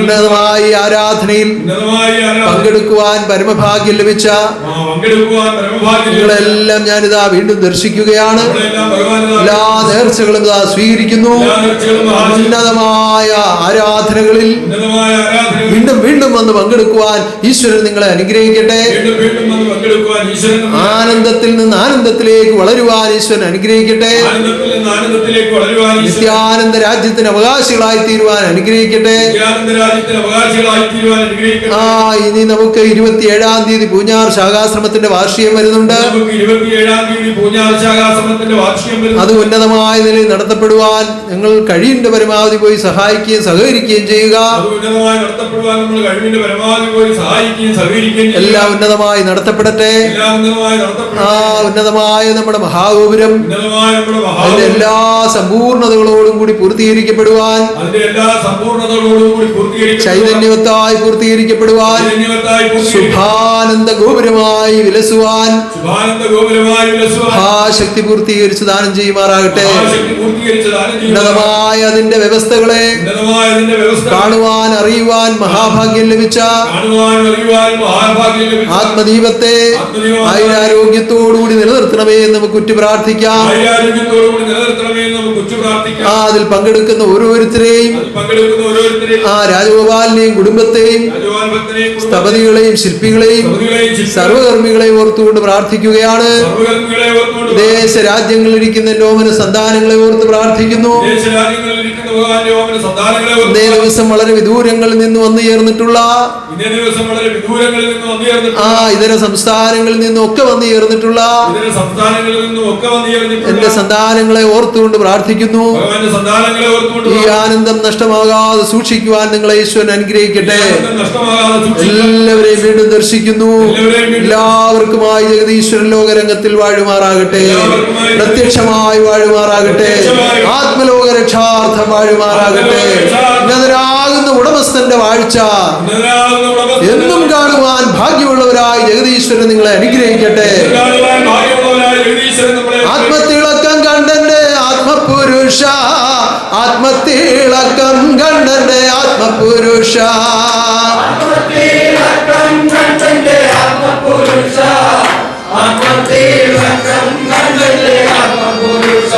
Speaker 2: ഉന്നതമായ ആരാധനയിൽ പങ്കെടുക്കുവാൻ പരമഭാഗ്യം ലഭിച്ച നിങ്ങളെല്ലാം ഞാനിതാ വീണ്ടും ദർശിക്കുകയാണ്. എല്ലാ നേർച്ചകളും ഇതാ സ്വീകരിക്കുന്നു. ഉന്നതമായ ആരാധനകളിൽ വീണ്ടും വീണ്ടും വന്ന് പങ്കെടുക്കുവാൻ ഈശ്വരൻ നിങ്ങളെ അനുഗ്രഹിക്കട്ടെ. ആനന്ദത്തിൽ നിന്ന് ആനന്ദത്തിലേക്ക് വളരുവാൻ ഈശ്വരൻ അനുഗ്രഹിക്കട്ടെ. നിത്യാനന്ദ രാജ്യത്തിന് അവകാശികളായി തീരുവാൻ അനുഗ്രഹിക്കട്ടെ. ഇനി നമുക്ക് 27-ാം തീയതി പൂഞ്ഞാർ ശാഖാശ്രമത്തിന്റെ വാർഷികം വരുന്നുണ്ട്. അത് ഉന്നതമായ നിലയിൽ നടത്തപ്പെടുവാൻ നിങ്ങൾ കഴിവിന്റെ പരമാവധി പോയി സഹായിക്കുകയും സഹകരിക്കുകയും ചെയ്യുക. എല്ലാം ഉന്നതമായി നടത്തപ്പെടട്ടെ. ഉന്നതമായ നമ്മുടെ മഹാഗോപുരം അതിന്റെ എല്ലാ സമ്പൂർണതകളോടും കൂടി പൂർത്തീകരിക്കപ്പെടുവാൻ, ചൈതന്യവത്തായി പൂർത്തീകരിക്കപ്പെടുവാൻ, ശുഭാനന്ദ ഗോപുരമായി വിലസുവാൻ ശക്തി പൂർത്തീകരിച്ച് ദാനം ചെയ്യുമാറാകട്ടെ. ഉന്നതമായ അതിന്റെ വ്യവസ്ഥകളെ കാണുവാൻ അറിയുവാൻ മഹാഭാഗ്യം ലഭിച്ച ആത്മദീപത്തെ ആരോഗ്യത്തോടുകൂടി നിലനിർത്തണമേ എന്ന് നമുക്ക് ഉറ്റു പ്രാർത്ഥിക്കാം. അതിൽ പങ്കെടുക്കുന്ന ഓരോരുത്തരെയും
Speaker 3: ഭക്തരിൽ
Speaker 2: ആ രാജഗോപാലിനെയും കുടുംബത്തെയും
Speaker 3: രാജഗോപാൽ ഭക്തനെയും
Speaker 2: സ്തപതികളെയും ശില്പികളെയും സർവകർമ്മികളെയും ഓർത്തുകൊണ്ട് പ്രാർത്ഥിക്കുകയാണ്.
Speaker 3: സർവ്വകർമ്മികളെ ഓർത്തുകൊണ്ട്
Speaker 2: ദേശരാജ്യങ്ങളിൽ ഇരിക്കുന്ന ലോമന സന്താനങ്ങളെ ഓർത്ത് പ്രാർത്ഥിക്കുന്നു.
Speaker 3: ദേശരാജ്യങ്ങളിൽ ഇരിക്കുന്ന ഭഗവാന്റെ ഓമന സന്താനങ്ങളെ
Speaker 2: ഇന്നേ
Speaker 3: ഓർത്ത്
Speaker 2: ദിവസം വളരെ വിദൂരങ്ങളിൽ നിന്ന് വന്നു ചേർന്നിട്ടുള്ള
Speaker 3: ഇന്നേ ദിവസം വളരെ വിദൂരങ്ങളിൽ നിന്ന് വന്നു ചേർന്നിട്ടുള്ള
Speaker 2: ഇതര സംസ്ഥാനങ്ങളിൽ നിന്നും ഒക്കെ വന്നു ചേർന്നിട്ടുള്ള
Speaker 3: ഇതര സംസ്ഥാനങ്ങളിൽ നിന്നും ഒക്കെ വന്നു ചേർന്നിട്ടുള്ള
Speaker 2: എന്റെ സന്താനങ്ങളെ ഓർത്തുകൊണ്ട് പ്രാർത്ഥിക്കുന്നു.
Speaker 3: ഭഗവാന്റെ സന്താനങ്ങളെ ഓർത്തുകൊണ്ട്
Speaker 2: ഈ ആനന്ദം നഷ്ടമാകാതെ സൂക്ഷിക്കുവാൻ നിങ്ങളെ ഈശ്വരൻ അനുഗ്രഹിക്കട്ടെ.
Speaker 3: നഷ്ടമാകാതെ സൂക്ഷിക്കുക.
Speaker 2: എല്ലാവരെയും വീണ്ടും ദർശിക്കുന്നു. എല്ലാവർക്കുമായി ജഗതീശ്വരൻ ലോകരംഗത്തിൽ വാഴുമാറാകട്ടെ, പ്രത്യക്ഷമായി വാഴുമാറാകട്ടെ, ആത്മലോക രക്ഷാർത്ഥം വാഴുമാറാകട്ടെ. ഉന്നതരാകുന്ന ഉടമസ്ഥന്റെ വാഴ്ച എന്നും കാണുവാൻ ഭാഗ്യമുള്ളവരായി ജഗതീശ്വരൻ നിങ്ങളെ അനുഗ്രഹിക്കട്ടെ. ആത്മത്തിളക്കം കണ്ടന്റെ ആത്മപുരുഷ, ആത്മത്തിളക്കം കണ്ടന്റെ ആത്മപുരുഷ,
Speaker 4: ആത്മത്തിളക്കം കണ്ടന്റെ ആത്മപുരുഷ, ആത്മത്തിളക്കം കണ്ടന്റെ ആത്മപുരുഷ.